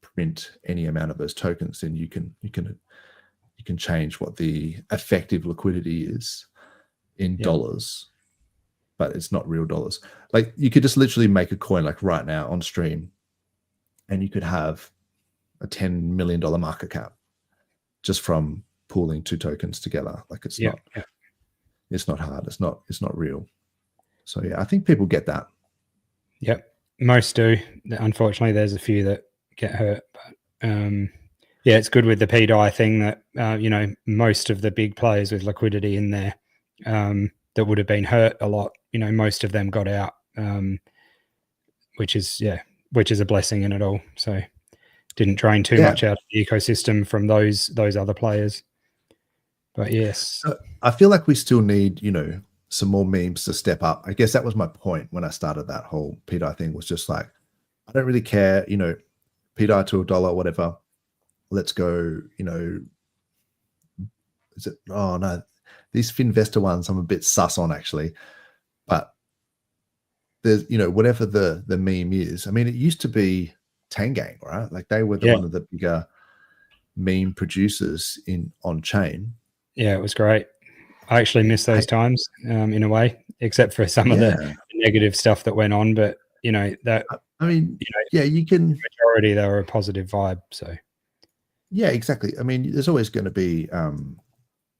print any amount of those tokens, then you can change what the effective liquidity is in dollars, but it's not real dollars. Like you could just literally make a coin like right now on stream, and you could have a $10 million market cap just from pooling two tokens together. Like it's not hard. It's not real. So yeah, I think people get that. Yep. Most do. Unfortunately, there's a few that get hurt, but yeah, it's good with the PDI thing that you know, most of the big players with liquidity in there that would have been hurt a lot, you know, most of them got out, which is a blessing in it all. So didn't drain too much out of the ecosystem from those other players. But yes, I feel like we still need, you know, some more memes to step up. I guess that was my point when I started that whole PDI thing, was just like, I don't really care, you know, PDI to $1, whatever. Let's go, you know, these Finvestor ones I'm a bit sus on actually. But there's, you know, whatever the meme is. I mean, it used to be Tangang, right? Like they were one of the bigger meme producers on chain. Yeah, it was great. I actually miss those times in a way, except for some of the negative stuff that went on. But you know that, I mean, you know, you can. Majority they were a positive vibe. So yeah, exactly. I mean, there's always going to be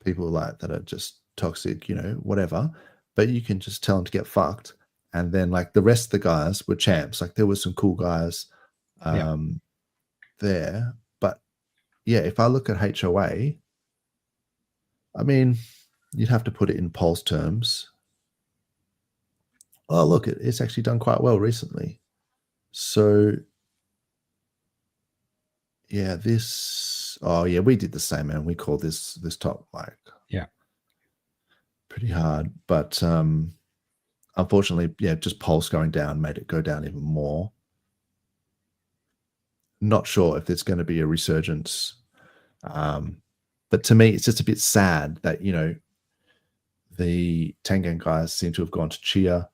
people like that are just toxic, you know, whatever. But you can just tell them to get fucked, And then like the rest of the guys were champs. Like there were some cool guys there. But yeah, if I look at HOA, I mean, you'd have to put it in Pulse terms. Oh, look, it's actually done quite well recently. So yeah, we did the same, man. We called this top like pretty hard. But unfortunately, just Pulse going down made it go down even more. Not sure if there's going to be a resurgence. But to me, it's just a bit sad that, the Tengen guys seem to have gone to Chia.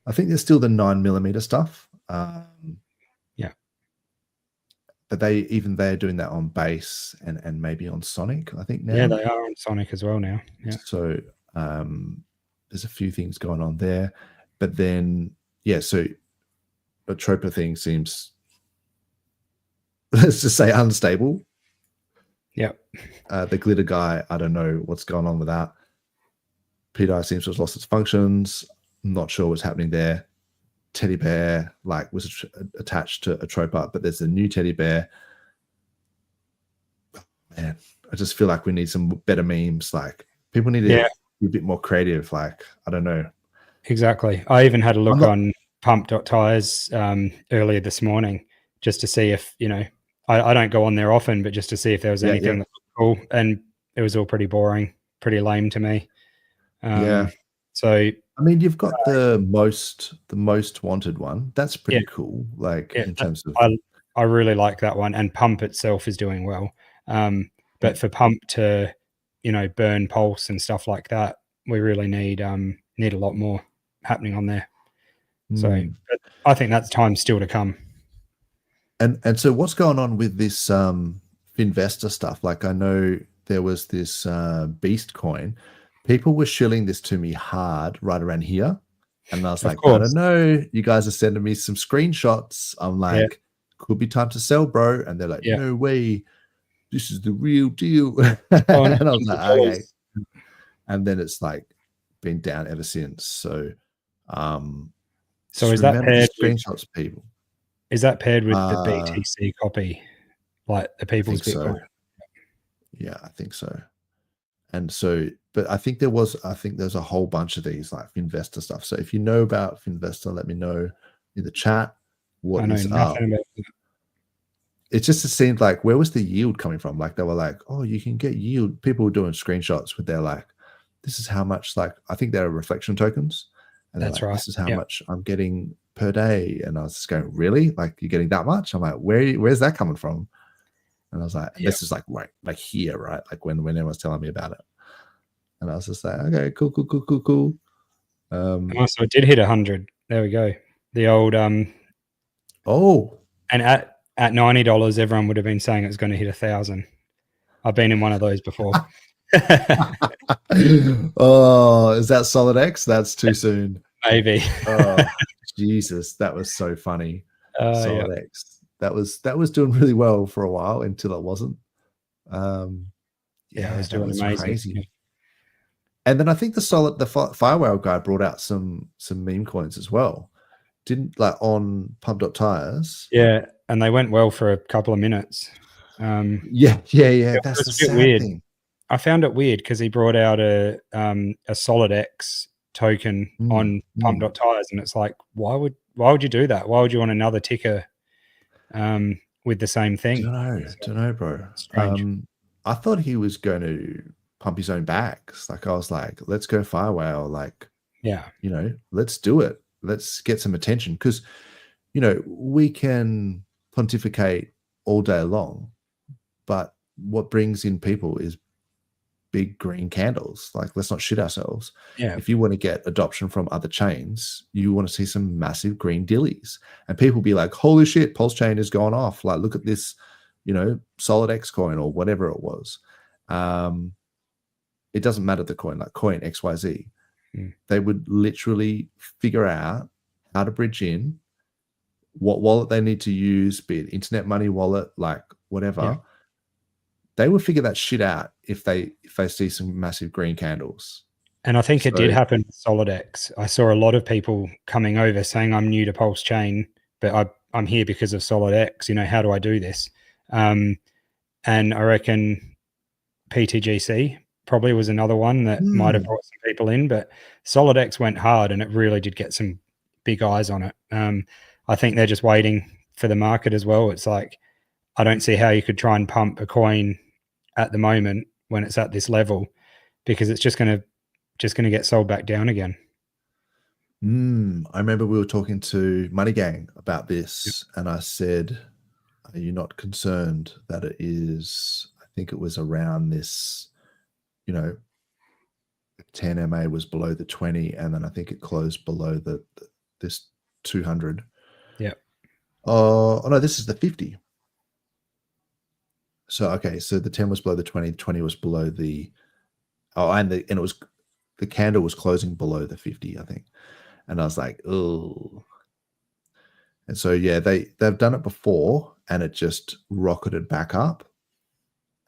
I think there's still the 9mm stuff. But they're doing that on base and maybe on Sonic, I think now. Yeah, they are on Sonic as well now. Yeah. So there's a few things going on there. But then, so the Tropa thing seems, let's just say, unstable. Yeah. The glitter guy, I don't know what's going on with that. PDI seems to have lost its functions. I'm not sure what's happening there. Teddy bear was attached to a Tropa, but there's a new teddy bear. Man, I just feel like we need some better memes. Like people need to be a bit more creative. Like, I don't know. Exactly. I even had a look on pump.tires earlier this morning just to see if, I don't go on there often, but just to see if there was anything that was cool. And it was all pretty boring, pretty lame to me. So I mean, you've got the most wanted one. That's pretty cool. Like in terms of, I really like that one, and Pump itself is doing well. But for Pump to, burn Pulse and stuff like that, we really need a lot more happening on there. So but I think that's time still to come. And so what's going on with this Finvestor stuff? Like I know there was this Beast coin. People were shilling this to me hard right around here. And I was like, I don't know. You guys are sending me some screenshots. I'm like, could be time to sell, bro. And they're like, no way. This is the real deal. And I was like, okay. And then it's like been down ever since. So is that paired screenshots, people? Is that paired with the BTC copy? Like the people's Bitcoin? So. Yeah, I think so. And so, but I think there's a whole bunch of these like Finvestor stuff. So if you know about Finvestor, let me know in the chat what is up. It just seemed like, where was the yield coming from? Like they were like, oh, you can get yield. People were doing screenshots with their like, this is how much, like, I think they're reflection tokens. And that's like, this is how much I'm getting per day. And I was just going, really? Like you're getting that much? I'm like, where's that coming from? And I was like, this is like right, like here, right? Like when everyone was telling me about it. And I was just like, okay, cool. So it did hit 100. There we go. The old and at $90, everyone would have been saying it was going to hit 1,000. I've been in one of those before. Oh, is that Solid X? That's too soon. Maybe. Oh, Jesus, that was so funny. Solid X. That was doing really well for a while until it wasn't. It was doing amazing. Crazy. And then I think the Firewall guy brought out some meme coins as well. Didn't like on pump.tires. Yeah, and they went well for a couple of minutes. Yeah. That's the sad weird. thing. I found it weird because he brought out a Solid X token on pump.tires, and it's like, why would you do that? Why would you want another ticker with the same thing? Don't know, bro. Strange. I thought he was going to pump his own bags. Like I was like, let's go Firewall. Like, let's do it. Let's get some attention because, we can pontificate all day long, but what brings in people is big green candles. Like, let's not shit ourselves. Yeah. If you want to get adoption from other chains, you want to see some massive green dillies, and people be like, holy shit, PulseChain has gone off. Like, look at this, Solid X coin or whatever it was. It doesn't matter the coin, like coin XYZ. They would literally figure out how to bridge in, what wallet they need to use, be it internet money wallet, like whatever. Yeah. They would figure that shit out if they see some massive green candles. And I think it did So- happen with SolidX. I saw a lot of people coming over saying, I'm new to PulseChain, but I'm here because of SolidX. You know, how do I do this? And I reckon PTGC probably was another one that might have brought some people in, but SolidX went hard and it really did get some big eyes on it. I think they're just waiting for the market as well. It's like, I don't see how you could try and pump a coin at the moment when it's at this level, because it's just going to get sold back down again. I remember we were talking to Money Gang about this, and I said, are you not concerned that it is, I think it was around this, you know, 10 MA was below the 20, and then I think it closed below this 200. Yeah. Oh no, this is the 50. So okay, so the 10 was below the 20, 20 was below the, and it was, the candle was closing below the 50, I think. And I was like, oh. And so yeah, they've done it before, and it just rocketed back up,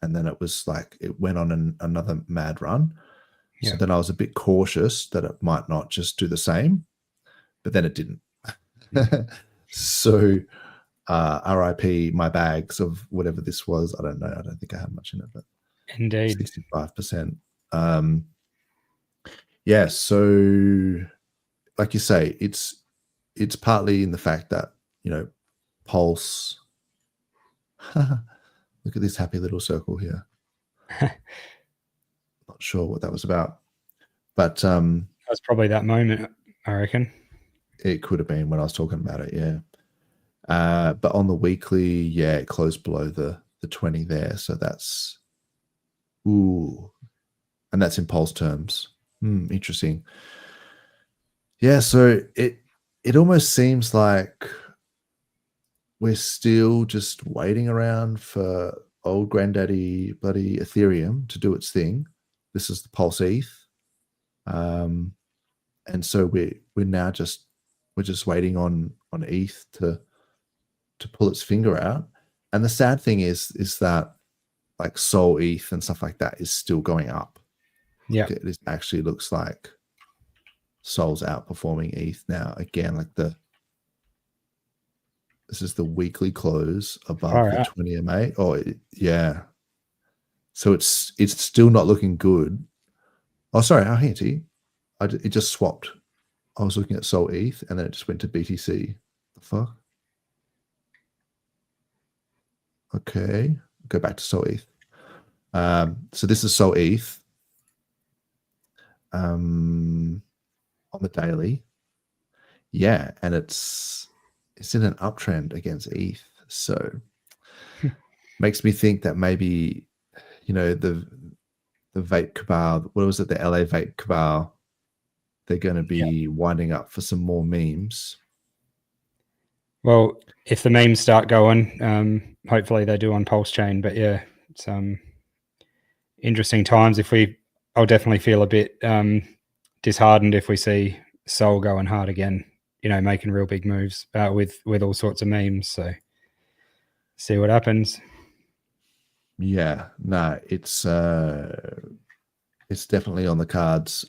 and then it was like it went on another mad run. Yeah. So then I was a bit cautious that it might not just do the same, but then it didn't. So RIP my bags of whatever this was. I don't know. I don't think I had much in it, but Indeed. 65%. Yeah. So like you say, it's partly in the fact that, you know, Pulse, look at this happy little circle here. Not sure what that was about, but that's probably that moment, I reckon. It could have been when I was talking about it, yeah. But on the weekly, yeah, it closed below the 20 there. So that's, ooh, and that's in Pulse terms. Interesting. Yeah, so it almost seems like we're still just waiting around for old granddaddy bloody Ethereum to do its thing. This is the Pulse ETH. And so we're now just waiting on ETH to pull its finger out. And the sad thing is that like Sol ETH and stuff like that is still going up. Yeah. It actually looks like Sol's outperforming ETH now. Again, like this is the weekly close above the 20 MA. Oh, yeah. So it's still not looking good. Oh, sorry, how hinty. It just swapped. I was looking at Sol ETH and then it just went to BTC. The fuck? Okay, go back to Sol ETH. So this is Sol ETH on the daily. Yeah, and it's in an uptrend against ETH. So makes me think that maybe, you know, the vape cabal, what was it, the LA vape cabal, they're going to be winding up for some more memes. Well, if the memes start going, hopefully they do on PulseChain. But yeah, it's interesting times. I'll definitely feel a bit disheartened if we see Sol going hard again, you know, making real big moves with all sorts of memes. So see what happens. Yeah, no, it's definitely on the cards.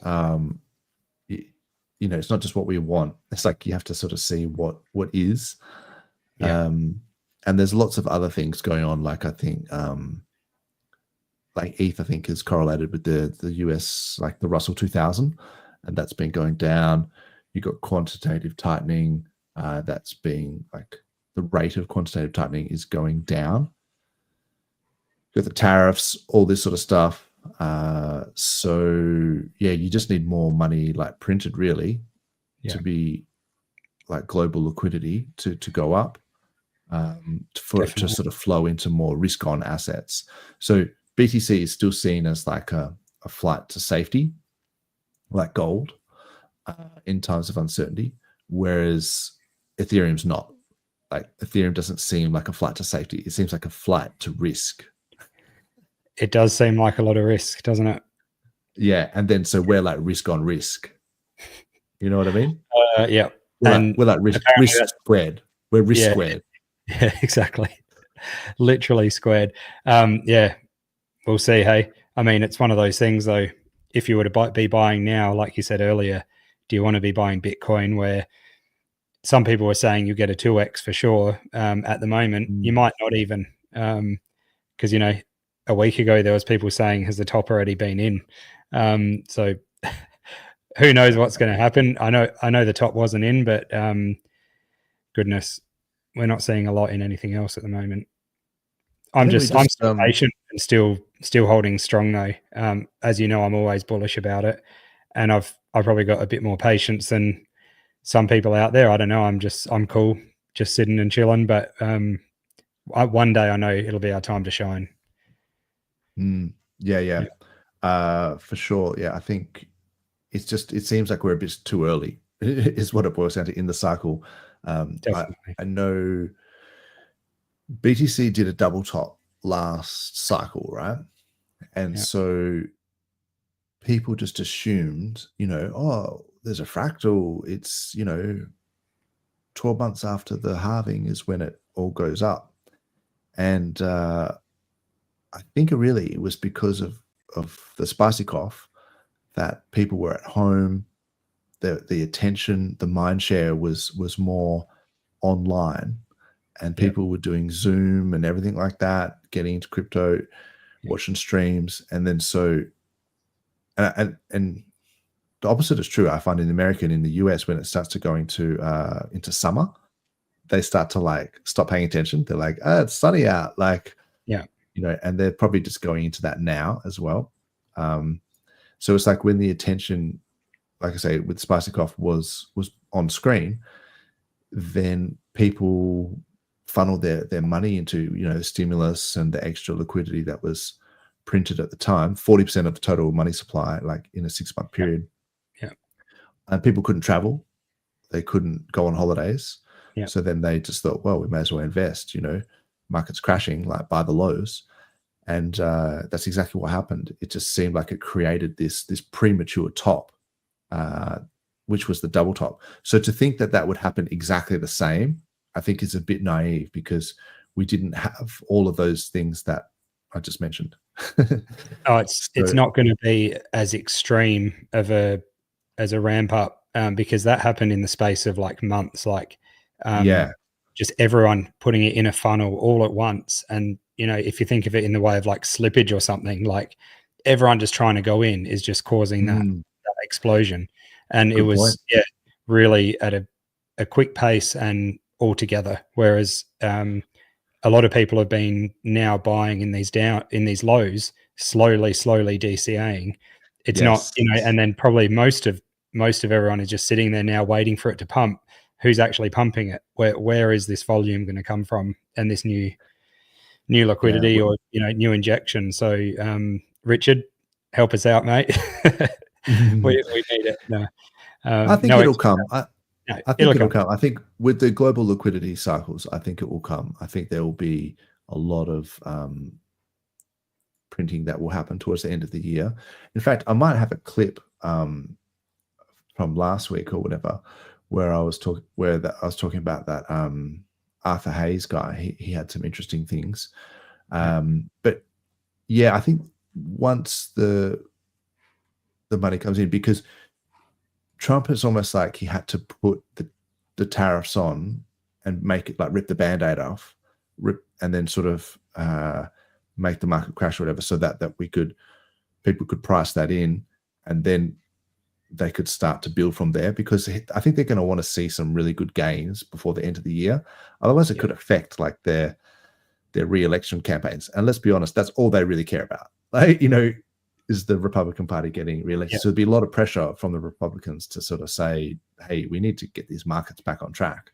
You know, it's not just what we want. It's like you have to sort of see what is. Yeah. And there's lots of other things going on. Like I think, like ETH, I think is correlated with the US, like the Russell 2000, and that's been going down. You got quantitative tightening. That's being like the rate of quantitative tightening is going down. You got the tariffs, all this sort of stuff. So yeah, you just need more money like printed really to be like global liquidity to go up, for it to sort of flow into more risk on assets. So BTC is still seen as like a flight to safety, like gold, in times of uncertainty, whereas Ethereum's not. Like Ethereum doesn't seem like a flight to safety. It seems like a flight to risk. It does seem like a lot of risk, doesn't it? Yeah, and then so we're like risk on risk. You know what I mean? Yeah. We're like risk squared. We're risk squared. Yeah, exactly. Literally squared. Yeah, we'll see. Hey, I mean, it's one of those things though. if you were to be buying now, like you said earlier, do you want to be buying Bitcoin where some people were saying you get a 2x for sure? At the moment, you might not even, because, you know, a week ago there was people saying, has the top already been in? So who knows what's going to happen? I know the top wasn't in, but goodness, we're not seeing a lot in anything else at the moment. I'm still patient and still holding strong though. As you know, I'm always bullish about it, and I've probably got a bit more patience than some people out there. I don't know. I'm cool, just sitting and chilling. But one day I know it'll be our time to shine. Yeah. For sure. Yeah, I think it seems like we're a bit too early. Is what it boils down to in the cycle. I know BTC did a double top last cycle, right? And so people just assumed, you know, oh, there's a fractal. It's, you know, 12 months after the halving is when it all goes up. And I think really it was because of the spicy cough that people were at home. The attention, the mind share was more online, and people were doing Zoom and everything like that, getting into crypto, watching streams, and then and the opposite is true. I find in America and in the US, when it starts to go into summer, they start to like stop paying attention. They're like, oh, it's sunny out, like, you know, and they're probably just going into that now as well. So it's like when the attention, like I say, with Spicy Cough was on screen, then people funnel their money into, you know, the stimulus and the extra liquidity that was printed at the time, 40% of the total money supply, like in a 6-month period. And people couldn't travel, they couldn't go on holidays. So then they just thought, well, we may as well invest, you know, market's crashing, like buy the lows. And that's exactly what happened. It just seemed like it created this premature top, which was the double top. So to think that would happen exactly the same, I think is a bit naive, because we didn't have all of those things that I just mentioned. It's not going to be as extreme of as a ramp up, because that happened in the space of like months, like just everyone putting it in a funnel all at once. And, you know, if you think of it in the way of like slippage or something, like everyone just trying to go in is just causing that explosion. And good it was really at a quick pace and all together. Whereas a lot of people have been now buying in these lows, slowly DCAing. It's not, you know, and then probably most of everyone is just sitting there now waiting for it to pump. Who's actually pumping it? Where is this volume going to come from? And this new liquidity or, you know, new injection. So Richard, help us out, mate. we need it. No. I think it'll come. I think it'll come. I think with the global liquidity cycles, I think it will come. I think there will be a lot of printing that will happen towards the end of the year. In fact, I might have a clip from last week or whatever, where I was talking about that Arthur Hayes guy. He had some interesting things. But yeah, I think once the money comes in, because Trump is almost like he had to put the tariffs on and make it like rip the Band-Aid off, and then sort of make the market crash or whatever, so that people could price that in, and then they could start to build from there, because I think they're going to want to see some really good gains before the end of the year. Otherwise it could affect like their re-election campaigns. And let's be honest, that's all they really care about. Like, you know, is the Republican Party getting re-elected. So there'd be a lot of pressure from the Republicans to sort of say, hey, we need to get these markets back on track.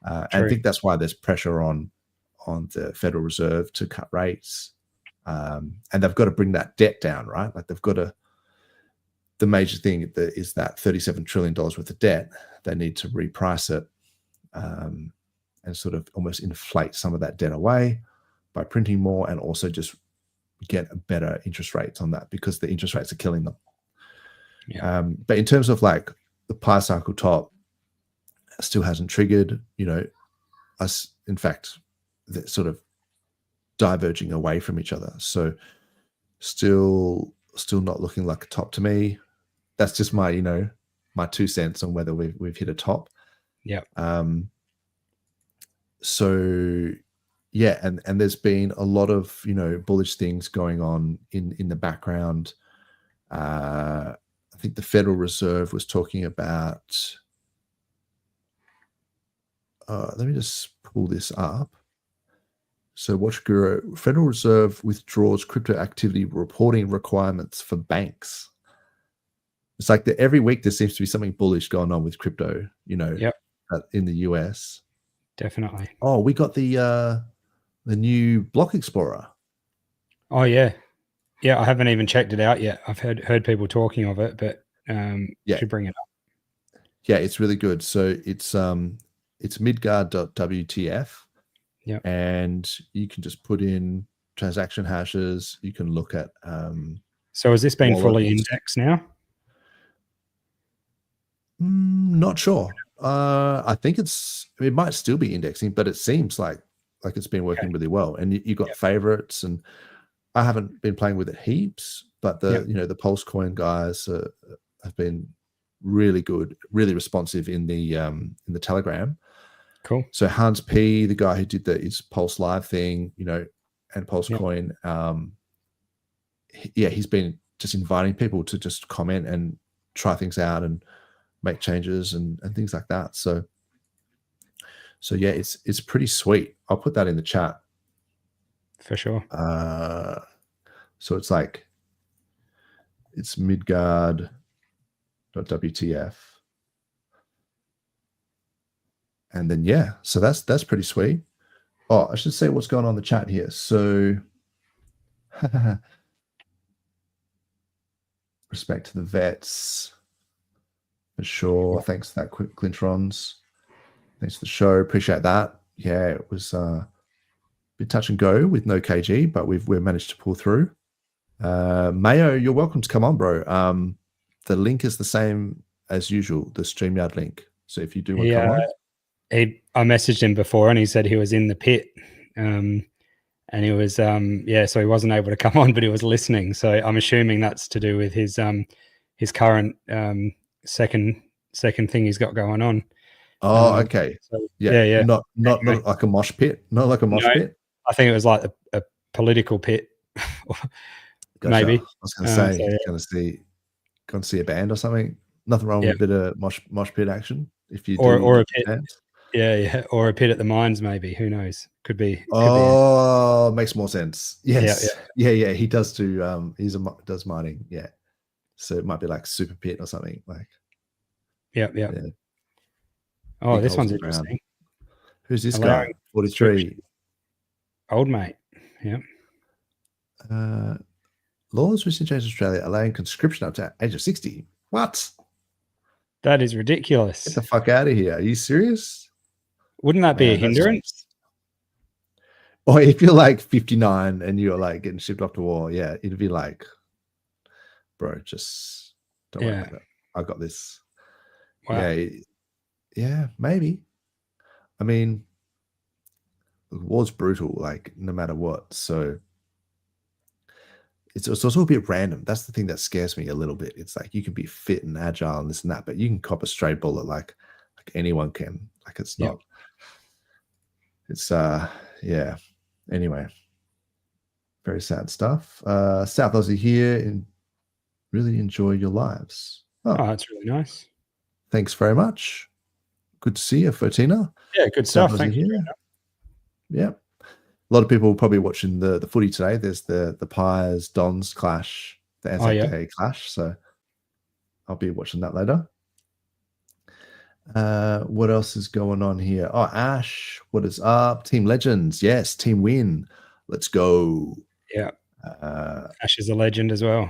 And I think that's why there's pressure on the Federal Reserve to cut rates. And they've got to bring that debt down, right? Like they've got to, the major thing is that $37 trillion worth of debt. They need to reprice it and sort of almost inflate some of that debt away by printing more, and also just get better interest rates on that, because the interest rates are killing them. But in terms of like the pi cycle top, still hasn't triggered, you know, us. In fact, they're sort of diverging away from each other. So still still not looking like a top to me. That's just my, my 2 cents on whether we've hit a top. Yeah. So yeah, and there's been a lot of bullish things going on in the background. I think the Federal Reserve was talking about. Let me just pull this up. So Watch Guru, Federal Reserve withdraws crypto activity reporting requirements for banks. It's like that every week there seems to be something bullish going on with crypto, Yep. In the US. Definitely. Oh, we got the new Block Explorer. Oh yeah. Yeah, I haven't even checked it out yet. I've heard people talking of it, but should bring it up. Yeah, it's really good. So it's Midgard.wtf. Yeah. And you can just put in transaction hashes. You can look at so has this been fully indexed now? Not sure. I think it might still be indexing, but it seems like it's been working really well. And you got favorites, and I haven't been playing with it heaps, but the the PulseCoin guys have been really good, really responsive in the Telegram. Cool. So Hans P, the guy who did his Pulse Live thing, and PulseCoin, he's been just inviting people to just comment and try things out and make changes and things like that. So yeah, it's pretty sweet. I'll put that in the chat for sure. So it's Midgard.wtf. And then so that's pretty sweet. Oh, I should say what's going on in the chat here. So respect to the vets for sure. Thanks for that, quick Clintrons. Thanks for the show. Appreciate that. Yeah, it was a bit touch and go with no KG, but we've managed to pull through. Mayo, you're welcome to come on, bro. The link is the same as usual, the StreamYard link. So if you do want to come on. I messaged him before and he said he was in the pit, and he was so he wasn't able to come on, but he was listening. So I'm assuming that's to do with his current second thing he's got going on. Oh, okay. So, yeah. Not like a mosh pit. Not like a mosh pit. I think it was like a political pit. Gotcha. Maybe. I was going to say, going to see a band or something. Nothing wrong with a bit of mosh pit action. If you or a pit. Yeah, or a pit at the mines, maybe. Who knows? Could be. Makes more sense. Yes. Yeah. He does do. Does mining. Yeah. So it might be like super pit or something like. Yeah. Oh, this one's interesting. Who's this guy? 43. Old mate. Yeah. Laws recently changed in Australia allowing conscription up to age of 60. What? That is ridiculous. Get the fuck out of here. Are you serious? Wouldn't that be a hindrance? Or if you're like 59 and you're like getting shipped off to war, it'd be like, bro, just don't worry about it. I got this. Wow. Yeah, maybe. I mean, war's brutal, like no matter what. So it's also a bit random. That's the thing that scares me a little bit. It's like you can be fit and agile and this and that, but you can cop a straight bullet like anyone can. Like it's not. It's Anyway, very sad stuff. South Aussie here and really enjoy your lives. Oh, that's really nice. Thanks very much. Good to see you, Fertina. Yeah, good stuff. Thank you. Yeah. A lot of people probably watching the footy today. There's the Pies Dons clash, the Anzac Day clash. So I'll be watching that later. What else is going on here? Oh, Ash, what is up? Team Legends. Yes, Team Win. Let's go. Yeah. Ash is a legend as well.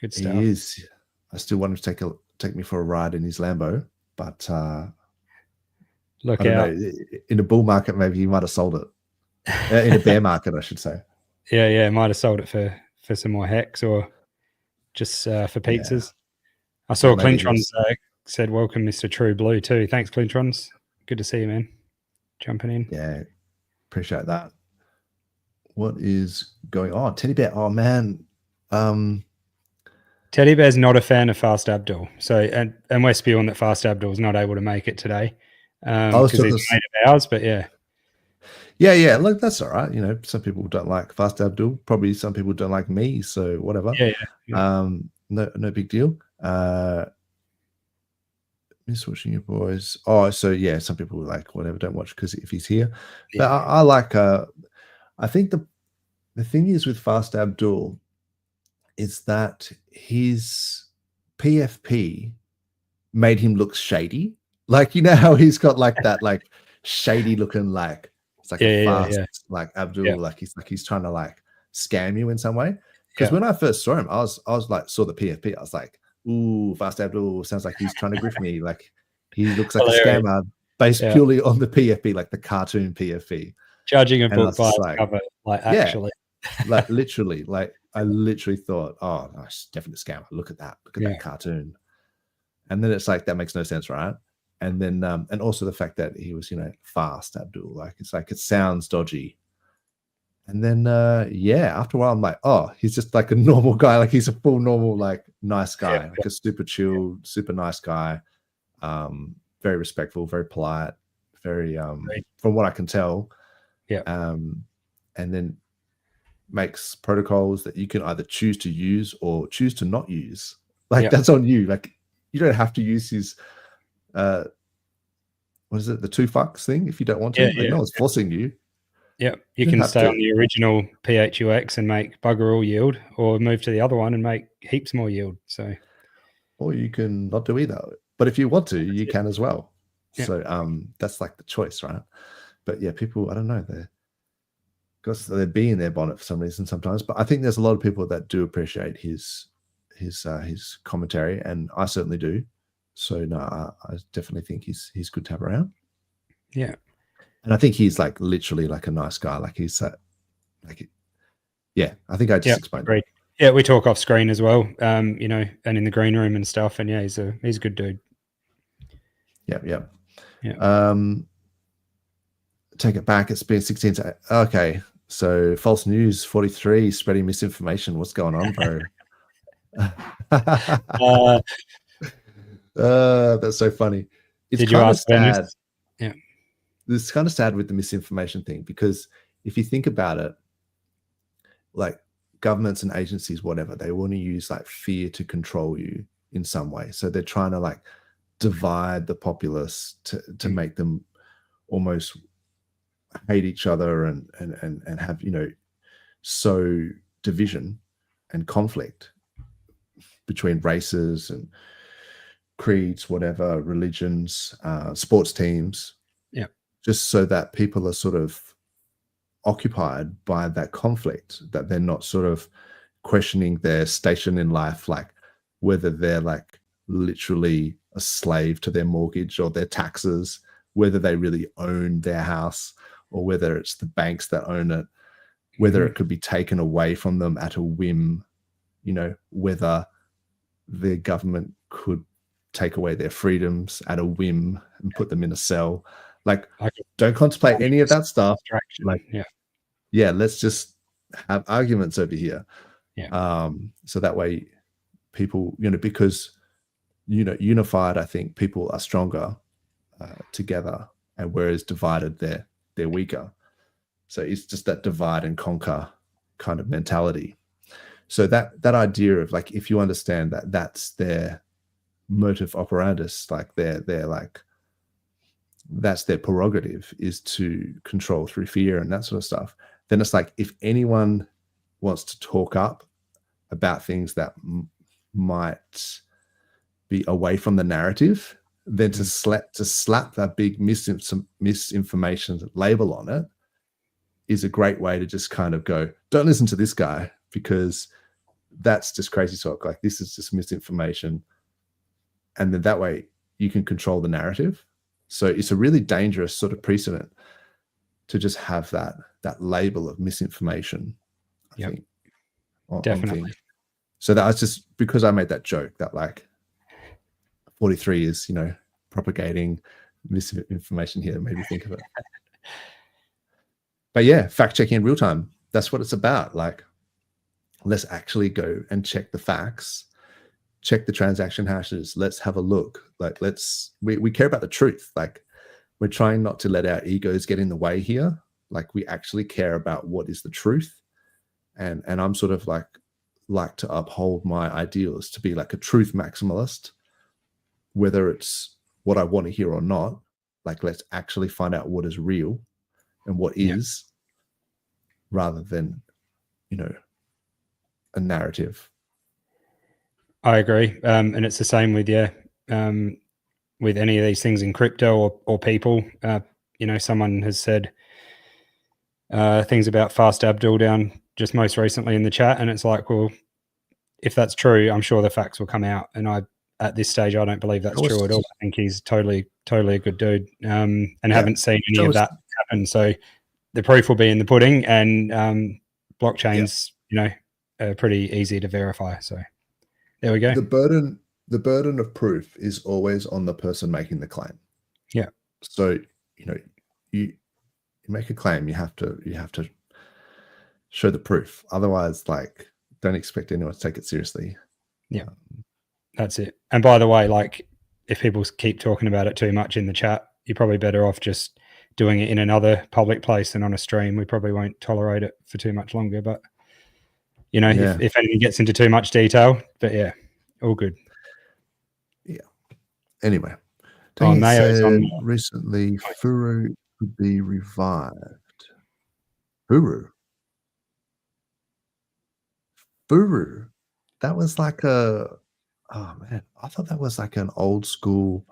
Good stuff. He is. I still want him to take me for a ride in his Lambo, but look out. In a bull market, maybe he might have sold it. In a bear market, I should say. Yeah, might have sold it for some more hex or just for pizzas. I saw Clintrons said, welcome, Mr. True Blue, too. Thanks, Clintrons. Good to see you, man. Jumping in. Yeah, appreciate that. What is going on? Teddy Bear. Oh, man. Teddy Bear's not a fan of Fast Abdul. So, and we're spewing that Fast Abdul is not able to make it today because he's a mate of ours. But yeah. Yeah. Look, that's all right. You know, some people don't like Fast Abdul. Probably some people don't like me. So whatever. Yeah. No big deal. Miss watching your boys. Oh, so yeah, some people like whatever, don't watch because if he's here. But I like I think the thing is with Fast Abdul is that his PFP made him look shady. Like, you know how he's got like that like shady looking like it's like a fast like Abdul, like he's trying to like scam you in some way. Because when I first saw him, I was like saw the PFP, I was like, ooh, Fast Abdul sounds like he's trying to grift me. Like he looks like a scammer based purely on the PFP, like the cartoon PFP. Judging a book by its cover, like actually. Like literally, like I literally thought, oh, that's definitely a scammer. Look at that. Look at that cartoon. And then it's like, that makes no sense, right? And then, and also the fact that he was, you know, Fast Abdul, like, it's like, it sounds dodgy. And then, after a while, I'm like, oh, he's just like a normal guy. Like he's a full normal, like nice guy, like a super chill, super nice guy. Very respectful, very polite, very, from what I can tell. And then makes protocols that you can either choose to use or choose to not use. Like that's on you. Like you don't have to use his, what is it? The 2 fucks thing. If you don't want to, like, no one's forcing you. Yeah, you can stay on the original PHUX and make bugger all yield, or move to the other one and make heaps more yield. So, or you can not do either. But if you want to, you can as well. So that's like the choice, right? But yeah, people, I don't know, they're being their bonnet for some reason sometimes. But I think there's a lot of people that do appreciate his commentary, and I certainly do. So no, I definitely think he's good to have around. Yeah. And I think he's like literally like a nice guy. Like he's like, yeah, I think I just explained that. Yeah, we talk off screen as well, you know, and in the green room and stuff. And yeah, he's a good dude. Yeah. Take it back. It's been 16. Okay. So false news 43, spreading misinformation. What's going on, bro? That's so funny. It's kind of sad. Yeah. It's kind of sad with the misinformation thing, because if you think about it, like governments and agencies, whatever, they want to use like fear to control you in some way. So they're trying to like divide the populace to make them almost hate each other and have, you know, so division and conflict between races and creeds, whatever, religions, sports teams. Yeah. Just so that people are sort of occupied by that conflict, that they're not sort of questioning their station in life, like whether they're like literally a slave to their mortgage or their taxes, whether they really own their house, or whether it's the banks that own it, whether it could be taken away from them at a whim, you know, whether the government could take away their freedoms at a whim and put them in a cell. Like, don't contemplate any of that stuff. Like, yeah, let's just have arguments over here. Yeah. So that way people, you know, because, you know, unified, I think people are stronger together, and whereas divided, they're weaker. So it's just that divide and conquer kind of mentality. So that idea of like, if you understand that that's their motive operandus, like they're like, that's their prerogative, is to control through fear and that sort of stuff, then it's like, if anyone wants to talk up about things that might be away from the narrative, then to slap that big misinformation label on it is a great way to just kind of go, don't listen to this guy, because that's just crazy talk. Like, this is just misinformation. And then that way you can control the narrative. So it's a really dangerous sort of precedent to just have that label of misinformation, I think. Definitely. So that was just because I made that joke that like 43 is, you know, propagating misinformation here, that made me think of it. But yeah, fact checking in real time. That's what it's about. Like, let's actually go and check the facts check the transaction hashes. Let's have a look. Like, we care about the truth. Like, we're trying not to let our egos get in the way here. Like, we actually care about what is the truth. And I'm sort of like to uphold my ideals, to be like a truth maximalist, whether it's what I want to hear or not. Like, let's actually find out what is real and what is, rather than, a narrative. I agree. And it's the same with, with any of these things in crypto or people. Someone has said things about Fast Abdul down just most recently in the chat, and it's like, well, if that's true, I'm sure the facts will come out. And at this stage, I don't believe that's true at all. I think he's totally a good dude, and haven't seen any of that happen. So the proof will be in the pudding, and blockchains, are pretty easy to verify. So there we go. The burden of proof is always on the person making the claim. Yeah. So, you make a claim, you have to show the proof. Otherwise, like, don't expect anyone to take it seriously. Yeah. That's it. And by the way, like, if people keep talking about it too much in the chat, you're probably better off just doing it in another public place than on a stream. We probably won't tolerate it for too much longer, but if anything gets into too much detail, but yeah, all good. Yeah. Anyway, Mayo's said recently Furu could be revived. Furu. That was like I thought that was like an old school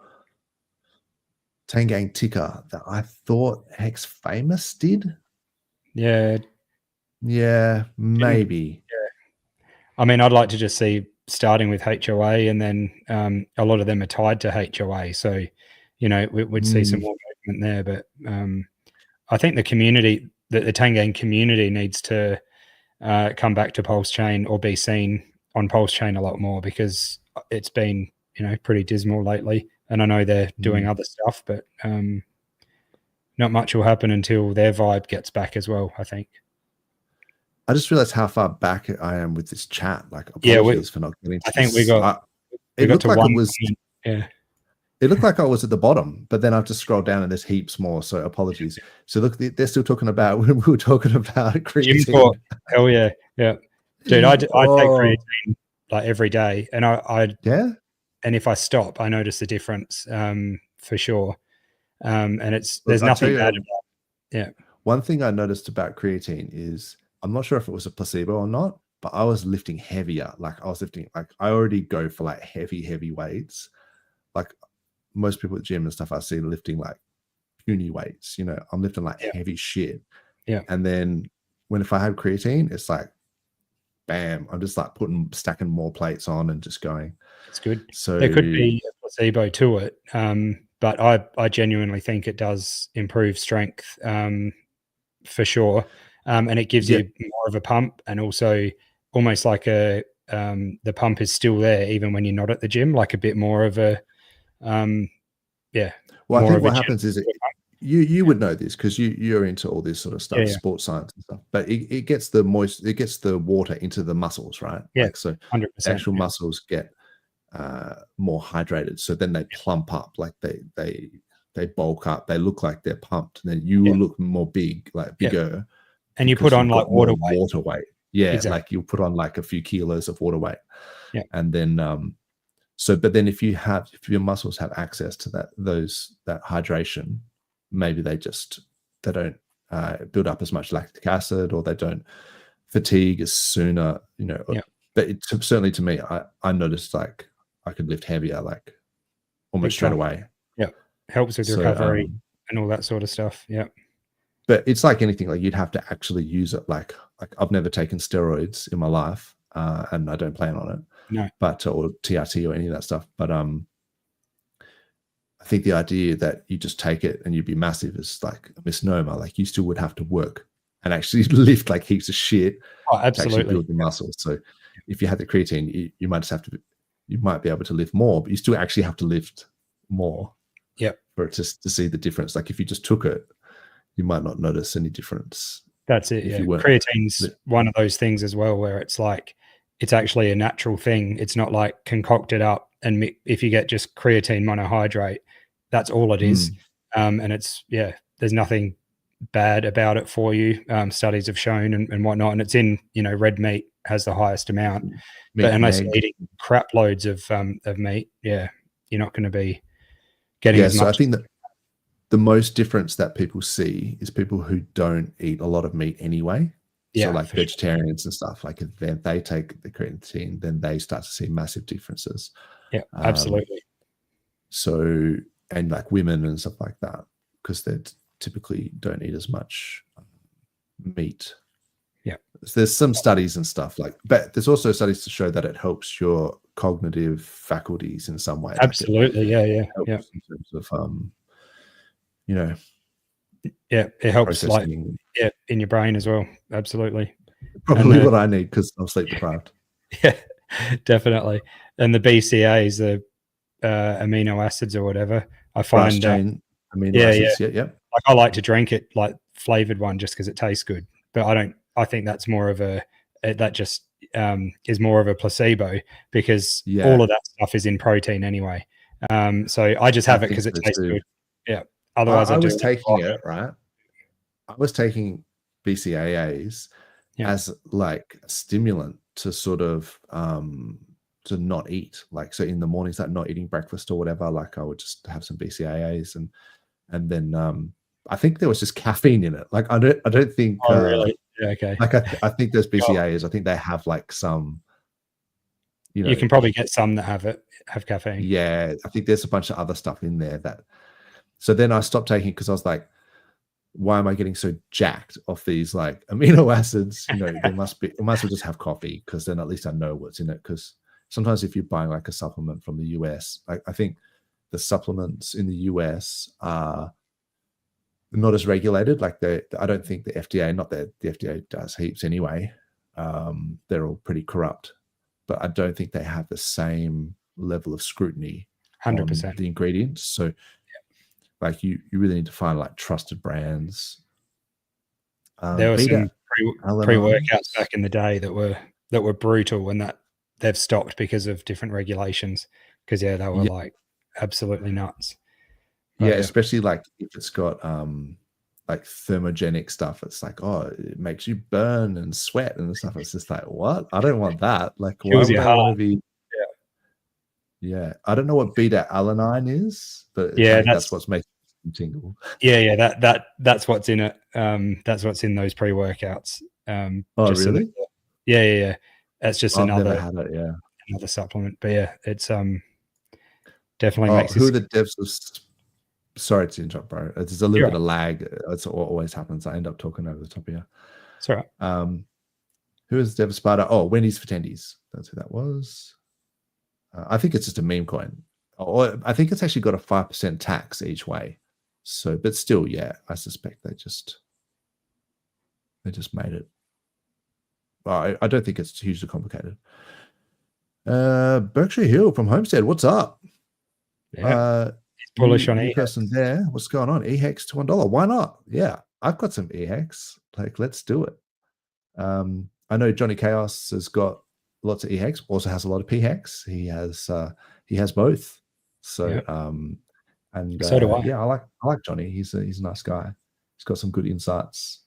Tangang ticker that I thought Hex Famous did. Yeah, maybe. Yeah. I mean, I'd like to just see starting with HOA, and then a lot of them are tied to HOA. So, we'd see some more movement there. But I think the community, the Tangang community, needs to come back to PulseChain or be seen on PulseChain a lot more, because it's been, pretty dismal lately. And I know they're doing other stuff, but not much will happen until their vibe gets back as well, I think. I just realized how far back I am with this chat. Like, apologies for not getting to I think we got to like one. It was, yeah. It looked like I was at the bottom, but then I've just scrolled down and there's heaps more. So apologies. So look, they're still talking about when we were talking about creatine. Hell yeah. Yeah. Dude, I take creatine like every day, and and if I stop, I notice the difference for sure. And there's nothing bad about it. Yeah. One thing I noticed about creatine is, I'm not sure if it was a placebo or not, but I was lifting heavier. Like, I already go for like heavy weights. Like most people at gym and stuff I see lifting like puny weights, I'm lifting like heavy shit. Yeah. And then if I have creatine, it's like, bam, I'm just like stacking more plates on and just going. It's good. So there could be a placebo to it. But I genuinely think it does improve strength for sure. And it gives you more of a pump, and also almost like the pump is still there even when you're not at the gym, like a bit more of a Well, I think what happens is you would know this because you're into all this sort of stuff, sports science and stuff. But it gets the water into the muscles, right? Yeah, like, so 100%, actual muscles get more hydrated, so then they plump up, like they bulk up, they look like they're pumped, and then you will look more bigger. And you put on like water weight. Yeah, exactly. Like you'll put on like a few kilos of water weight. Yeah. And then but then if your muscles have access to that hydration, maybe they don't build up as much lactic acid, or they don't fatigue as sooner, But certainly to me, I noticed like I could lift heavier, like almost straight away. Yeah. Helps with recovery and all that sort of stuff. Yeah. But it's like anything, like you'd have to actually use it. Like I've never taken steroids in my life, and I don't plan on it. No. But or TRT or any of that stuff. But I think the idea that you just take it and you'd be massive is like a misnomer. Like, you still would have to work and actually lift like heaps of shit. Oh, absolutely. To actually build the muscles. So if you had the creatine, you might just have to. You might be able to lift more, but you still actually have to lift more. Yep. For it to see the difference. Like, if you just took it, you might not notice any difference. That's it. Yeah. Creatine's one of those things as well, where it's like it's actually a natural thing. It's not like concocted up, and if you get just creatine monohydrate, that's all it is. And it's, there's nothing bad about it for you. Studies have shown and whatnot, and it's in, red meat has the highest amount. But unless you're eating crap loads of meat, you're not going to be getting as much. So I think that the most difference that people see is people who don't eat a lot of meat anyway. So like vegetarians and stuff, like if they take the creatine, then they start to see massive differences. Yeah, absolutely. So, and like women and stuff like that, because they typically don't eat as much meat. Yeah. There's some studies and stuff but there's also studies to show that it helps your cognitive faculties in some way. Absolutely. Like it helps in terms of, it helps in your brain as well. Absolutely. Probably what I need because I'm sleep deprived. Yeah, definitely. And the BCAAs, the amino acids or whatever, I find amino acids. Yeah. Like I like to drink it like flavored one just because it tastes good, but I think that's more of that just is more of a placebo because all of that stuff is in protein anyway. So I just have it because it tastes good. Yeah. Otherwise, I was taking it, right? I was taking BCAAs as like a stimulant to sort of to not eat. Like, so in the mornings, like not eating breakfast or whatever, like I would just have some BCAAs and then I think there was just caffeine in it. Like I don't think really? Yeah, okay. Like I think there's BCAAs. I think they have like some, you can probably get some that have caffeine. Yeah, I think there's a bunch of other stuff in there so then I stopped taking it because I was like, why am I getting so jacked off these like amino acids? They must be, I might as well just have coffee because then at least I know what's in it. Because sometimes if you're buying like a supplement from the US, I think the supplements in the US are not as regulated. Like I don't think the FDA, not that the FDA does heaps anyway. They're all pretty corrupt, but I don't think they have the same level of scrutiny 100% on the ingredients. So like you really need to find like trusted brands. There were some pre-workouts back in the day that were brutal and that they've stopped because of different regulations. Because they were like absolutely nuts. But, especially like if it's got like thermogenic stuff. It's like, oh, it makes you burn and sweat and stuff. It's just like, what? I don't want that. Like, why would I want to be? Yeah, I don't know what beta alanine is, but that's what's making it tingle. Yeah, that's what's in it. That's what's in those pre-workouts. Really? Yeah. That's just another another supplement. But yeah, it's definitely makes. Who are the devs of? Sorry to interrupt, bro. There's a little bit of lag. It's what always happens. I end up talking over the top of you. It's all right. Who is Dev Sparta? Oh, Wendy's for Tendies. That's who that was. I think it's just a meme coin. Or I think it's actually got a 5% tax each way. So, but still, I suspect they just made it. I don't think it's hugely complicated. Berkshire Hill from Homestead. What's up? Yeah. Bullish on EHEX. Person there. What's going on? EHEX to $1. Why not? Yeah, I've got some EHEX. Like, let's do it. I know Johnny Chaos has got lots of EHEX, also has a lot of PHEX. He has both. So and so do I. Yeah, I like Johnny. He's a nice guy. He's got some good insights.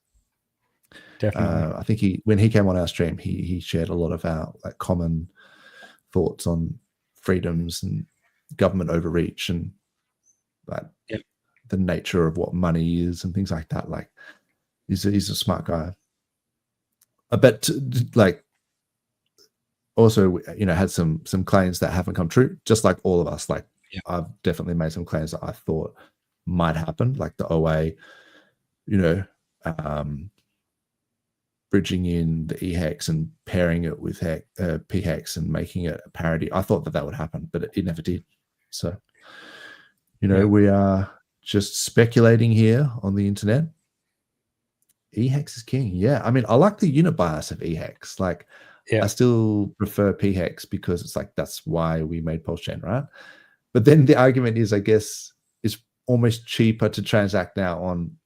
Definitely. I think when he came on our stream, he shared a lot of our like common thoughts on freedoms and government overreach and like the nature of what money is and things like that. Like he's a smart guy. I bet like also had some claims that haven't come true, just like all of us. Like I've definitely made some claims that I thought might happen, like the OA, bridging in the EHEX and pairing it with PHEX and making it a parity. I thought that would happen, but it never did. So we are just speculating here on the internet. EHEX is king. Yeah, I mean, I like the unit bias of EHEX. Like, I still prefer PHEX because it's like that's why we made PulseChain, right? But then the argument is, I guess, it's almost cheaper to transact now on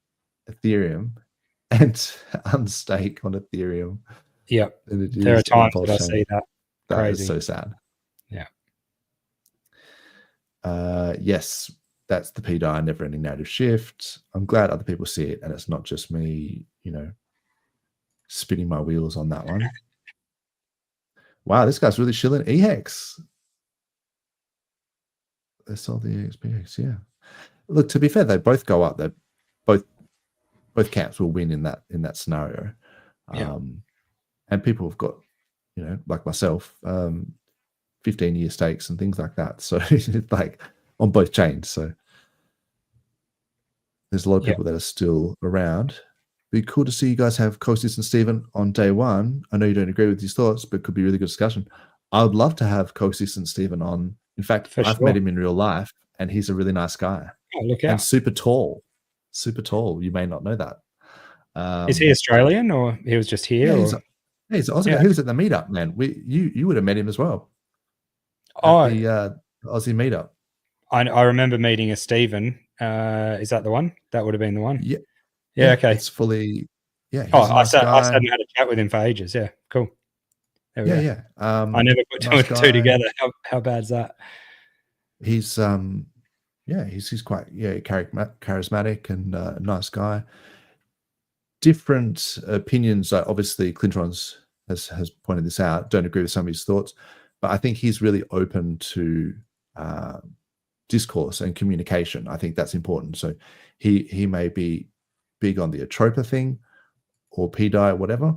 Ethereum and unstake on Ethereum. Yeah, there are times that I see that. That is Crazy. so sad. Yeah. Yes, that's the PDI never ending native shift. I'm glad other people see it and it's not just me, spinning my wheels on that one. Wow, this guy's really shilling EHEX. They sold the EXPX, yeah. Look, to be fair, they both go up. They both camps will win in that scenario. Yeah. And people have got, like myself, 15-year stakes and things like that. So it's like on both chains. So there's a lot of people that are still around. Be cool to see you guys have Coexist and Stephen on day one. I know you don't agree with these thoughts, but could be a really good discussion. I would love to have Coexist and Stephen on. In fact, I've met him in real life, and he's a really nice guy. Oh, look out. And super tall. Super tall. You may not know that. Is he Australian or he was just here? Yeah, he's Aussie. Yeah. He was at the meetup, man. You would have met him as well. At the Aussie meetup. I remember meeting a Stephen. Is that the one? That would have been the one. Yeah. Yeah. Okay. It's fully. Yeah. I sat and had a chat with him for ages. Yeah. Cool. There we go. Yeah. I never put two and two together. How bad's that? He's he's quite charismatic and a nice guy. Different opinions. Obviously, Clintron's has pointed this out. Don't agree with some of his thoughts, but I think he's really open to discourse and communication. I think that's important. So he may be big on the Atropa thing or PDI, whatever,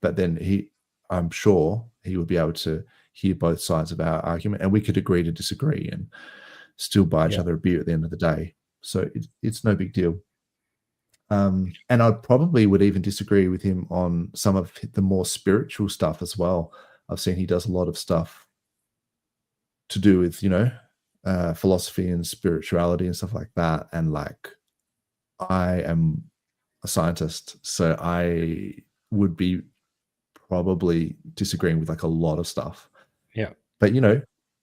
but then I'm sure he would be able to hear both sides of our argument, and we could agree to disagree and still buy each other a beer at the end of the day. So it's no big deal. And I probably would even disagree with him on some of the more spiritual stuff as well. I've seen he does a lot of stuff to do with, philosophy and spirituality and stuff like that. And like, I am a scientist, so I would be probably disagreeing with like a lot of stuff. Yeah. But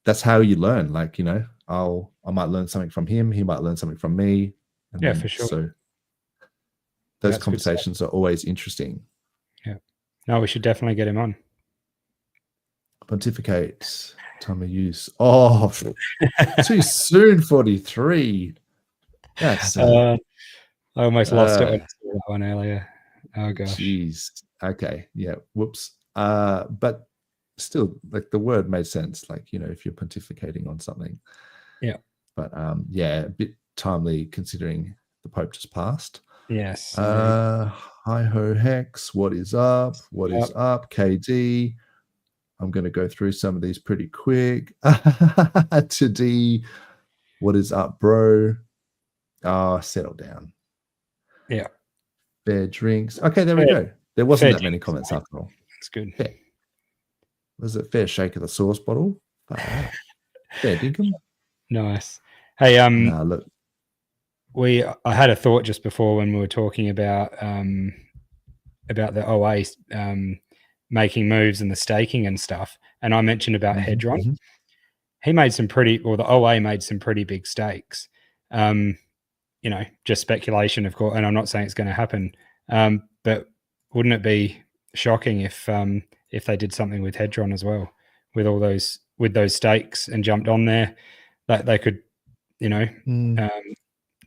that's how you learn. Like, I might learn something from him, he might learn something from me. And for sure. So those conversations are always interesting. Yeah. No, we should definitely get him on. Pontificate, time of use. Oh, too soon, 43. That's I almost lost it when I saw that one earlier. Oh gosh. Jeez. Okay. Yeah. Whoops. But still, like, the word made sense. Like, if you're pontificating on something. Yeah. But a bit timely considering the Pope just passed. Yes. Hi ho Hex. What is up? What is up? KD. I'm going to go through some of these pretty quick. To D. What is up, bro? Settle down. Yeah. Fair drinks. Okay, there we go. There wasn't that many comments after all. That's good. Fair. Was it fair shake of the sauce bottle? Fair dinkum. Nice. Hey, look. I had a thought just before when we were talking about the OA making moves and the staking and stuff, and I mentioned about Hedron. Mm-hmm. He made the OA made some pretty big stakes. Just speculation, of course, and I'm not saying it's going to happen. But wouldn't it be shocking if they did something with Hedron as well, with those stakes and jumped on there, that they could,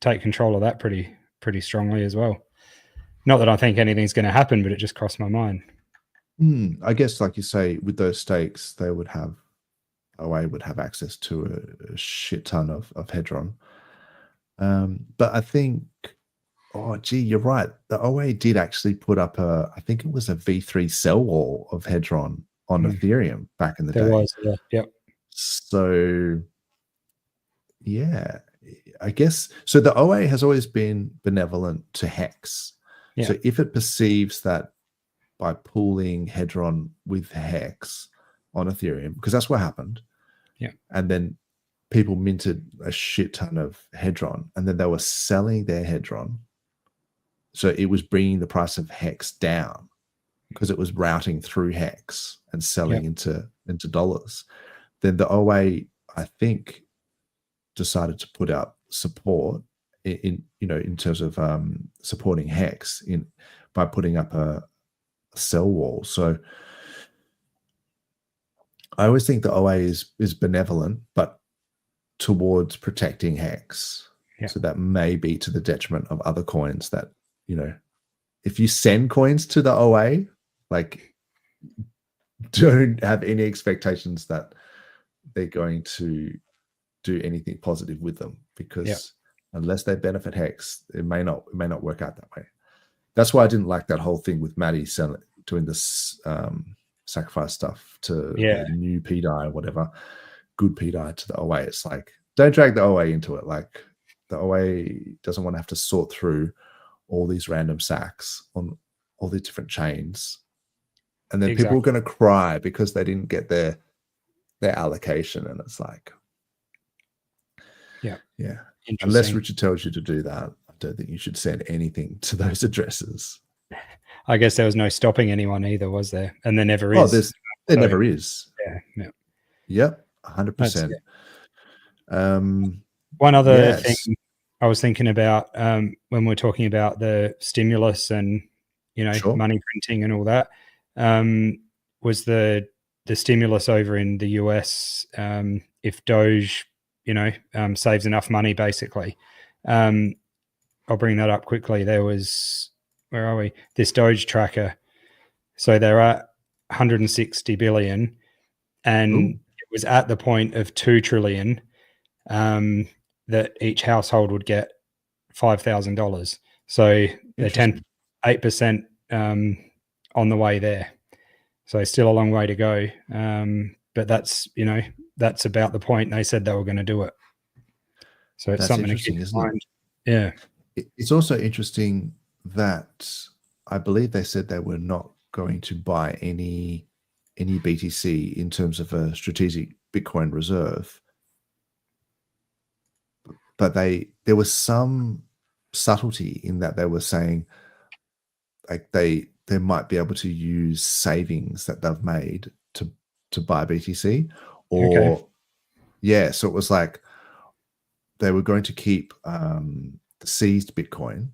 take control of that pretty strongly as well. Not that I think anything's going to happen, but it just crossed my mind. I guess, like you say, with those stakes, OA would have access to a shit ton of Hedron. But I think, you're right. The OA did actually put up I think it was a V3 sell wall of Hedron on Ethereum back in the day. There was, yep. So, yeah, I guess. So the OA has always been benevolent to Hex. Yeah. So if it perceives that by pooling Hedron with Hex on Ethereum, because that's what happened. Yeah. And then people minted a shit ton of Hedron, and then they were selling their Hedron. So it was bringing the price of Hex down because it was routing through Hex and selling into dollars. Then the OA, I think, decided to put out support in terms of supporting Hex by putting up a sell wall. So I always think the OA is benevolent, but towards protecting Hex. Yeah. So that may be to the detriment of other coins that, if you send coins to the OA, like, don't have any expectations that they're going to do anything positive with them, because unless they benefit Hex, it may not work out that way. That's why I didn't like that whole thing with Maddie doing this sacrifice stuff to the new PDI or whatever, good PDI to the OA. It's like, don't drag the OA into it. Like, the OA doesn't want to have to sort through all these random sacks on all these different chains. And then people are going to cry because they didn't get their allocation. And it's like, yeah. Unless Richard tells you to do that, I don't think you should send anything to those addresses. I guess there was no stopping anyone either, was there? And there never is. There never is. Yeah. Yep, 100%. One other thing I was thinking about when we're talking about the stimulus and money printing and all that, was the stimulus over in the US. If Doge, saves enough money, basically. I'll bring that up quickly. There was, where are we? This Doge tracker. So they're at 160 billion, and it was at the point of 2 trillion that each household would get $5,000. So they're 8% on the way there. So still a long way to go. But that's, that's about the point they said they were going to do it. So it's something to keep in mind. Yeah. It's also interesting that I believe they said they were not going to buy any BTC in terms of a strategic Bitcoin reserve. But there was some subtlety in that they were saying, like, they might be able to use savings that they've made to buy BTC, or so it was like they were going to keep the seized Bitcoin,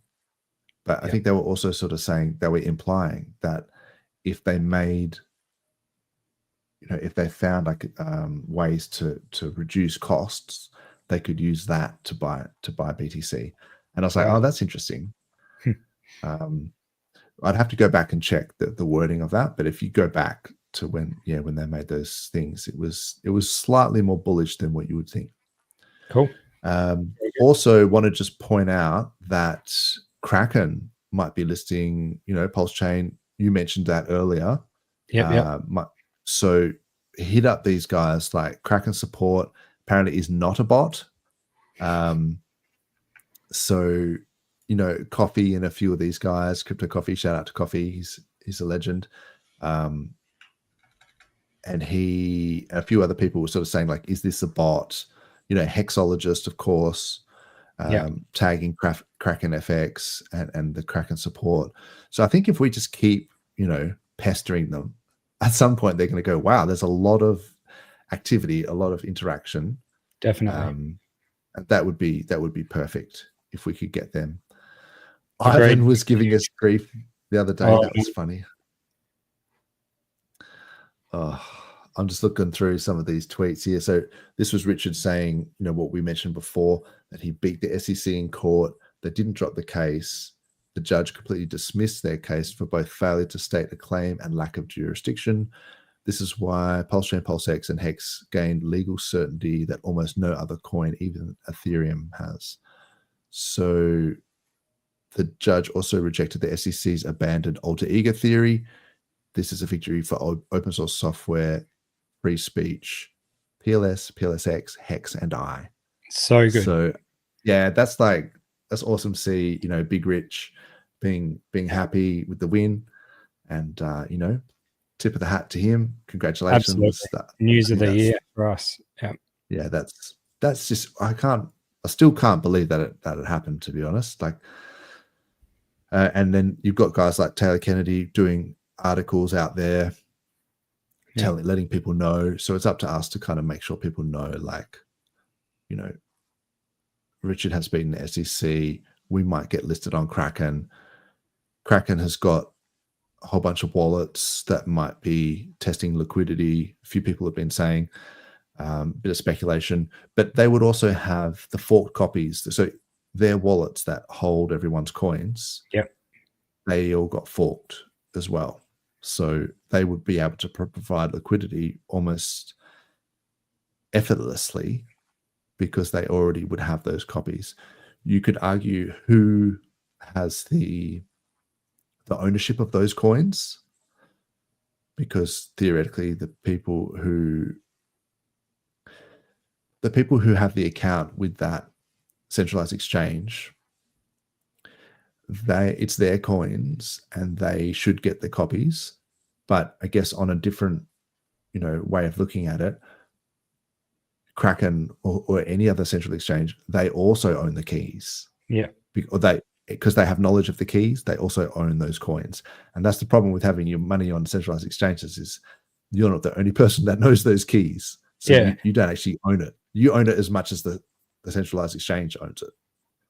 but I think they were also sort of saying, they were implying that if they made, if they found like ways to reduce costs, they could use that to buy BTC. And I was like, oh, that's interesting. I'd have to go back and check the wording of that, but if you go back to when they made those things, it was slightly more bullish than what you would think. Cool. Also want to just point out that Kraken might be listing, PulseChain. You mentioned that earlier. So hit up these guys. Like, Kraken support apparently is not a bot. So, Coffee and a few of these guys, Crypto Coffee, shout out to Coffee. He's a legend. And he and a few other people were sort of saying, like, is this a bot? Hexologist, of course, tagging Kraken FX and the Kraken support. So I think if we just keep, pestering them, at some point they're going to go, wow, there's a lot of activity, a lot of interaction. Definitely. And that would be perfect if we could get them. Ivan was giving us grief the other day. That was funny. I'm just looking through some of these tweets here. So this was Richard saying, what we mentioned before, that he beat the SEC in court. They didn't drop the case. The judge completely dismissed their case for both failure to state a claim and lack of jurisdiction. This is why PulseChain, PulseX, and Hex gained legal certainty that almost no other coin, even Ethereum, has. So the judge also rejected the SEC's abandoned alter ego theory. This is a victory for open source software, free speech, PLSX, Hex, and I. So good. So yeah, that's awesome to see, Big Rich being happy with the win, and tip of the hat to him. Congratulations. News of the year for us. Yeah, that's just, I still can't believe that it happened, to be honest. Like, and then you've got guys like Taylor Kennedy doing articles out there, letting people know. So it's up to us to kind of make sure people know, like, Richard has beaten the SEC. We might get listed on Kraken. Kraken has got a whole bunch of wallets that might be testing liquidity. A few people have been saying, bit of speculation, but they would also have the forked copies. So their wallets that hold everyone's coins, Yep. they all got forked as well. So they would be able to provide liquidity almost effortlessly because they already would have those copies. You could argue who has the ownership of those coins, because theoretically the people who have the account with that centralized exchange, it's their coins and they should get the copies. But I guess on a different, way of looking at it, Kraken or any other central exchange, they also own the keys. Yeah. Because they have knowledge of the keys, they also own those coins. And that's the problem with having your money on centralized exchanges, is you're not the only person that knows those keys. So you don't actually own it. You own it as much as the centralized exchange owns it.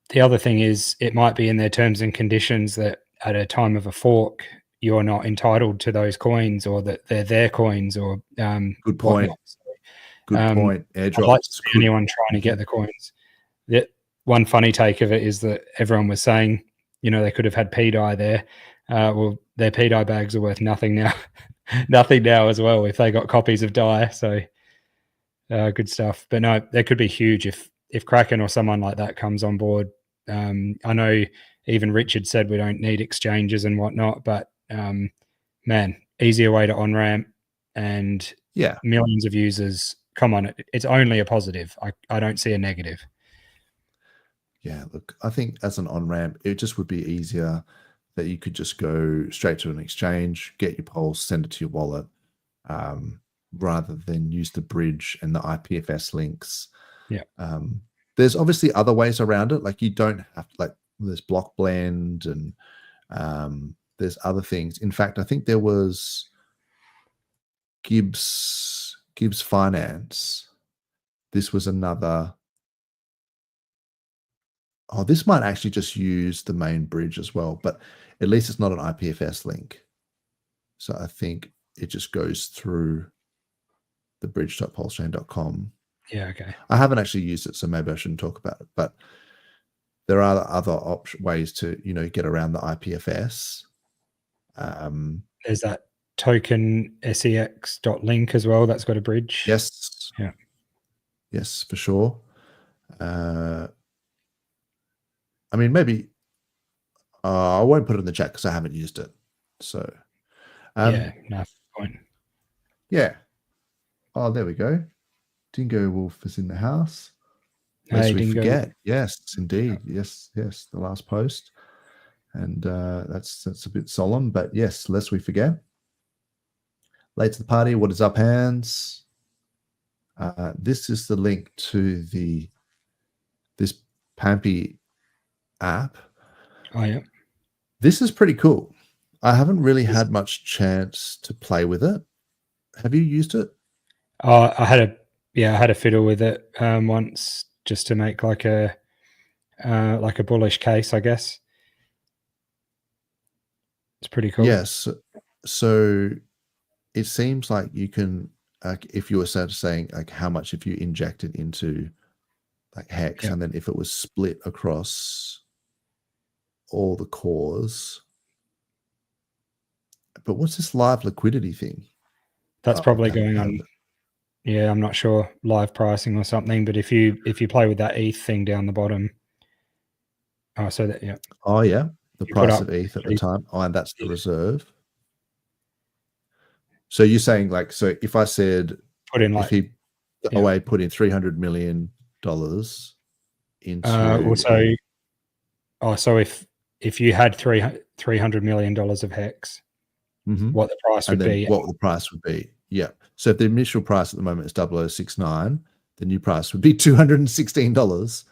The other thing is, it might be in their terms and conditions that at a time of a fork, you're not entitled to those coins, or that they're their coins, or good point. Good point. Airdrops. I'd like to see anyone trying to get the coins. One funny take of it is that everyone was saying, they could have had PDI there. Well, their PDI bags are worth nothing now. Nothing now as well if they got copies of DAI. So good stuff. But no, that could be huge if Kraken or someone like that comes on board. I know even Richard said we don't need exchanges and whatnot, but man, easier way to on-ramp and millions of users. Come on, it's only a positive. I don't see a negative. Yeah, look, I think as an on-ramp, it just would be easier that you could just go straight to an exchange, get your Pulse, send it to your wallet, rather than use the bridge and the IPFS links. Yeah. There's obviously other ways around it. Like, you don't have to, like, there's block blend and there's other things. In fact, I think there was Gibbs Finance. This was another. Oh, this might actually just use the main bridge as well, but at least it's not an IPFS link. So I think it just goes through the bridge.pulsechain.com. Yeah, okay. I haven't actually used it, so maybe I shouldn't talk about it. But there are other ways to, get around the IPFS. There's that token sex.link as well. That's got a bridge. Yes. Yeah. Yes, for sure. I mean, maybe I won't put it in the chat because I haven't used it. So, no point. Yeah. Oh, there we go. Dingo Wolf is in the house. Hey, we Dingo. forget. Yes, indeed. Yes. The last post, and that's a bit solemn, but yes, lest we forget. Late to the party. What is up, hands? This is the link to this Pampy app. Oh yeah, this is pretty cool. I haven't really had much chance to play with it. Have you used it? I had a fiddle with it once, just to make like a bullish case, I guess. It's pretty cool. Yes. So it seems like you can, if you were saying like how much if you injected into like Hex, and then if it was split across all the cores. But what's this live liquidity thing? That's probably going on. Yeah, I'm not sure, live pricing or something. But if you play with that ETH thing down the bottom, the price of ETH at the time. Oh, and that's the reserve. So you're saying, like, so if I said put in like put in $300 million into so if you had $300 million of Hex, what the price would be? What the price would be? Yeah. So if the initial price at the moment is 0069, the new price would be $216.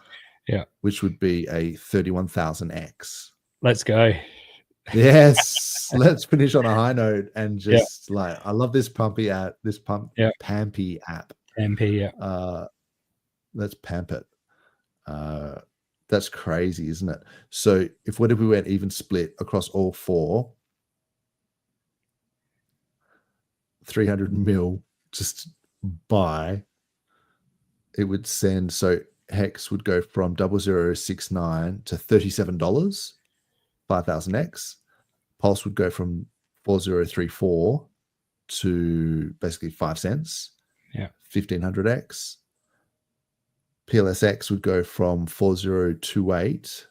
Yeah. Which would be a 31,000x. Let's go. Yes. Let's finish on a high note and just I love this Pampy app. Pampy app. Pampy, yeah. Let's pamp it. That's crazy, isn't it? So what if we went even split across all four? 300 mil just buy, it would send, so Hex would go from 0069 to $37, 5,000x. Pulse would go from 4034 to basically 5 cents, 1500x. PLSX would go from 4028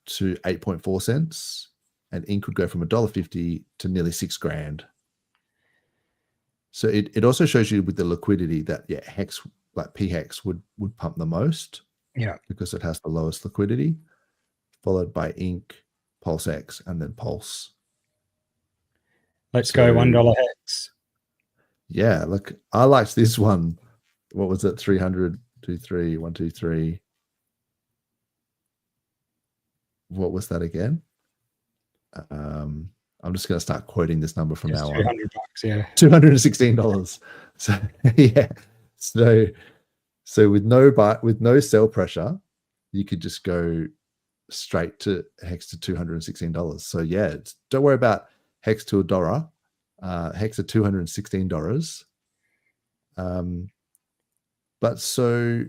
to 8.4 cents, and Ink would go from $1.50 to nearly $6,000. So it also shows you with the liquidity that Hex, like PHEX, would pump the most, because it has the lowest liquidity, followed by Ink, PulseX, and then Pulse. Let's go $1 Hex. Yeah, look, I liked this one. What was it? 300, 23, 1, 2, 3. What was that again? I'm just going to start quoting this number from now on. $200, yeah. $216. So yeah. So with no sell pressure, you could just go straight to Hex to $216. So yeah, don't worry about Hex to $1. Hex at $216. But so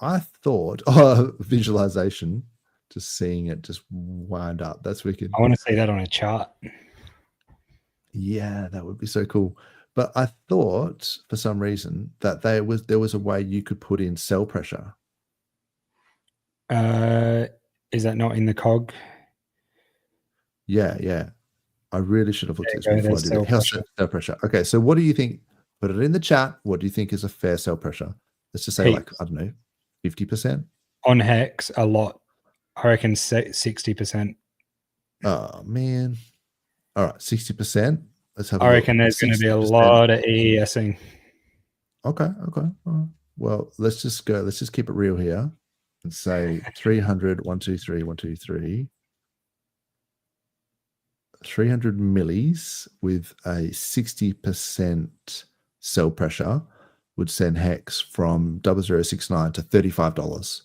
I thought, visualization, just seeing it just wind up. That's wicked. I want to see that on a chart. Yeah, that would be so cool. But I thought for some reason that there was a way you could put in sell pressure. Is that not in the cog? Yeah. I really should have looked at this before I did it. How's sell pressure? Okay, so what do you think? Put it in the chat. What do you think is a fair sell pressure? Let's just say like, I don't know, 50%? On Hex, a lot. I reckon 60%. Oh, man. All right, 60%. Let's have. I reckon there's going to be a lot of AESing. Okay. All right. Well, let's just go. Let's just keep it real here and say 300, 1, 2, 3, 1, 2, 3. 300 millis with a 60% sell pressure would send Hex from 0069 to $35.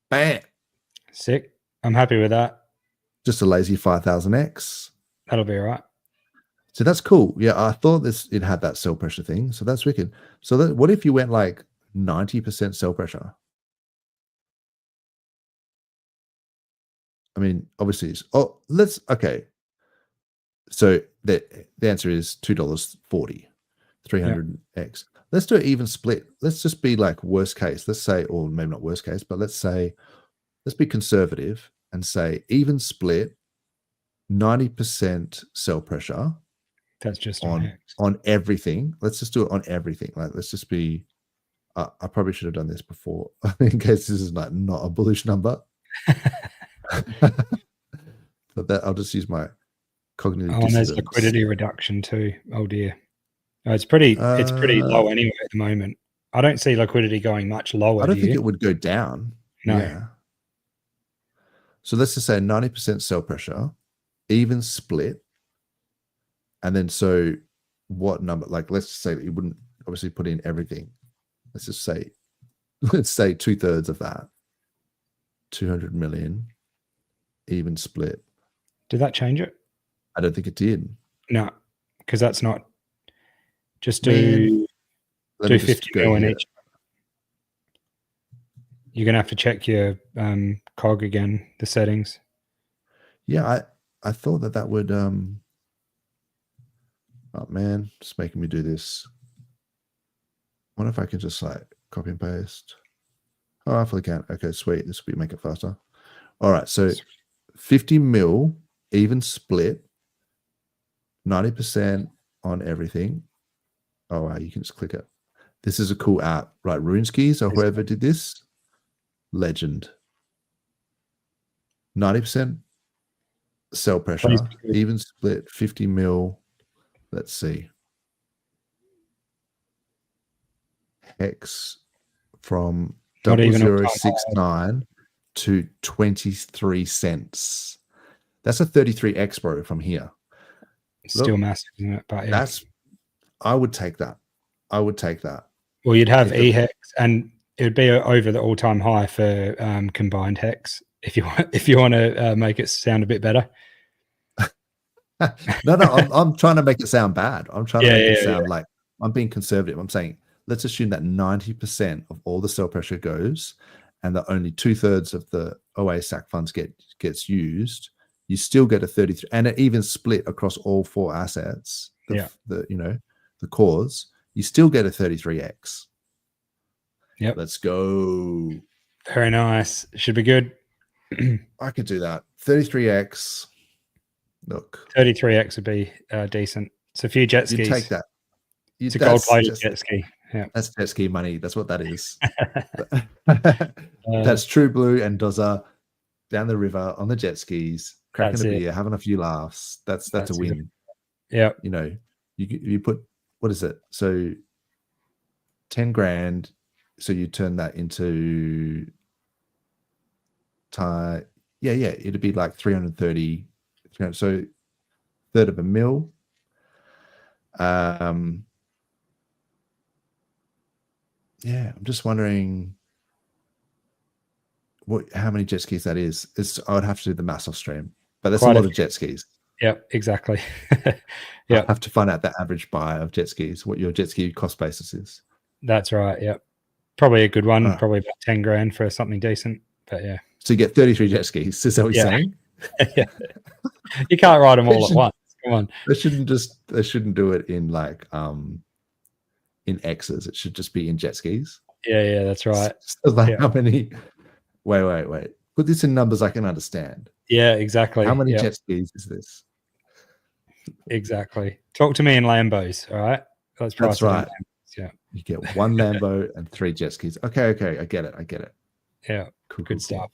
Bam. Sick. I'm happy with that. Just a lazy 5,000x. That'll be all right. So that's cool. Yeah, I thought it had that sell pressure thing. So that's wicked. So what if you went like 90% sell pressure? I mean, obviously, okay. So the answer is $2.40, 300x. Let's do an even split. Let's just be like worst case. Let's say, or maybe not worst case, but let's be conservative and say even split, 90% sell pressure. That's just on everything. Let's just do it on everything. Like, let's just be. I probably should have done this before, in case this is like not a bullish number. But that I'll just use my cognitive. And there's liquidity reduction too. Oh dear, it's pretty low anyway at the moment. I don't see liquidity going much lower. I don't think it would go down. No. Yeah. So let's just say 90% sell pressure, even split. And then, so what number? Like, let's just say that you wouldn't obviously put in everything. Let's say 2/3 of that, 200 million, even split. Did that change it? I don't think it did. No, because that's not. Just do 50 mil in each. You're gonna have to check your cog again, the settings. Yeah, I thought that would. Oh man, just making me do this. I wonder if I can just like copy and paste. Oh, I hopefully can. Okay, sweet. This will make it faster. All right, so 50 mil, even split, 90% on everything. Oh wow, you can just click it. This is a cool app, right? RuneSkis or whoever did this, legend. 90% sell pressure, even split, 50 mil. Let's see. Hex from 0069 to 23 cents. That's a 33x, bro, from here. It's still massive, isn't it? But yeah. I would take that. Well, you'd have EHEX, and it would be over the all-time high for combined Hex. If you want to make it sound a bit better. No, I'm trying to make it sound bad. I'm trying to Yeah, make it yeah, sound like I'm being conservative. I'm saying let's assume that 90% of all the sell pressure goes, and that only 2/3 of the OA SAC funds gets used. You still get a 33, and it even split across all 4 assets. The cores, you still get a 33x. Yep. Let's go. Very nice. Should be good. I could do that. 33x. Look, 33x would be decent. It's a few jet skis. You take that. It's a gold-plated jet ski. Yeah, that's jet ski money. That's what that is. That's True Blue and Dozza down the river on the jet skis, cracking a beer, having a few laughs. That's a win. Yeah. You know, you put, what is it? So 10 grand. So you turn that into it'd be like 330. So third of a mil. I'm just wondering how many jet skis that is. I would have to do the mass off stream, but that's a lot of jet skis. Yeah, exactly. I have to find out the average buy of jet skis, what your jet ski cost basis is. That's right. Yeah, probably a good one. Probably about 10 grand for something decent. But yeah, so you get 33 jet skis. Is that what you're saying? Yeah. You can't ride them all at once. Come on. They shouldn't do it in like in X's. It should just be in jet skis. Yeah, that's right. So how many? Wait. Put this in numbers I can understand. Yeah, exactly. How many jet skis is this? Exactly. Talk to me in Lambos. All right. That's right. Yeah. You get 1 Lambo and 3 jet skis. Okay. I get it. Yeah. Cool, good stuff.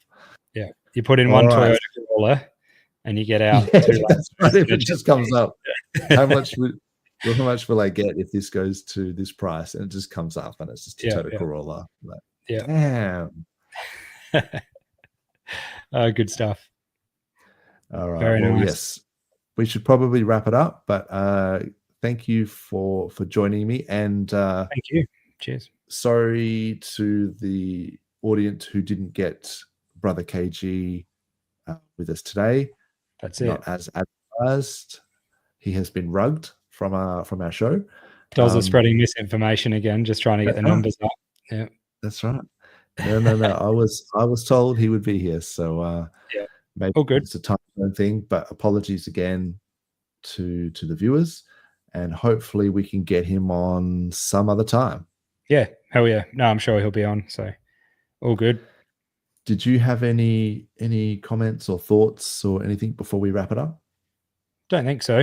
Yeah. You put in one Toyota Corolla and you get out. That's right. If it just comes up, how much will I get if this goes to this price? And it just comes up and it's just a Toyota Corolla. Like, damn. Good stuff. All right. Very nice. Yes, we should probably wrap it up. But thank you for joining me, and thank you. Cheers. Sorry to the audience who didn't get Brother KG with us today. That's it. Not as advertised. He has been rugged from our show. Dozza spreading misinformation again, just trying to get the numbers up. Yeah, that's right. No. I was told he would be here, so maybe it's a time zone thing. But apologies again to the viewers, and hopefully we can get him on some other time. Yeah, hell yeah. No, I'm sure he'll be on. So all good. Did you have any comments or thoughts or anything before we wrap it up? Don't think so.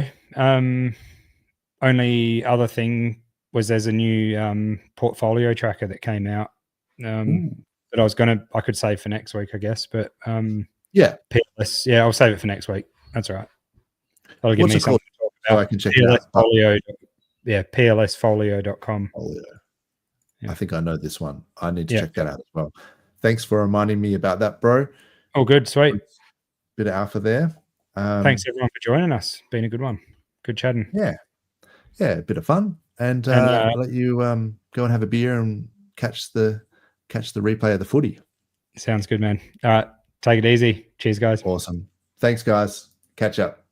Only other thing was there's a new portfolio tracker that came out that I could save for next week, I guess. But PLS, I'll save it for next week. That's all right. That'll give me something to talk about. So I can check it out. PLSfolio.com. I think I know this one. I need to check that out as well. Thanks for reminding me about that, bro. Oh, good. Sweet. Bit of alpha there. Thanks, everyone, for joining us. Been a good one. Good chatting. Yeah, a bit of fun. And I'll let you go and have a beer and catch the replay of the footy. Sounds good, man. All right. Take it easy. Cheers, guys. Awesome. Thanks, guys. Catch up.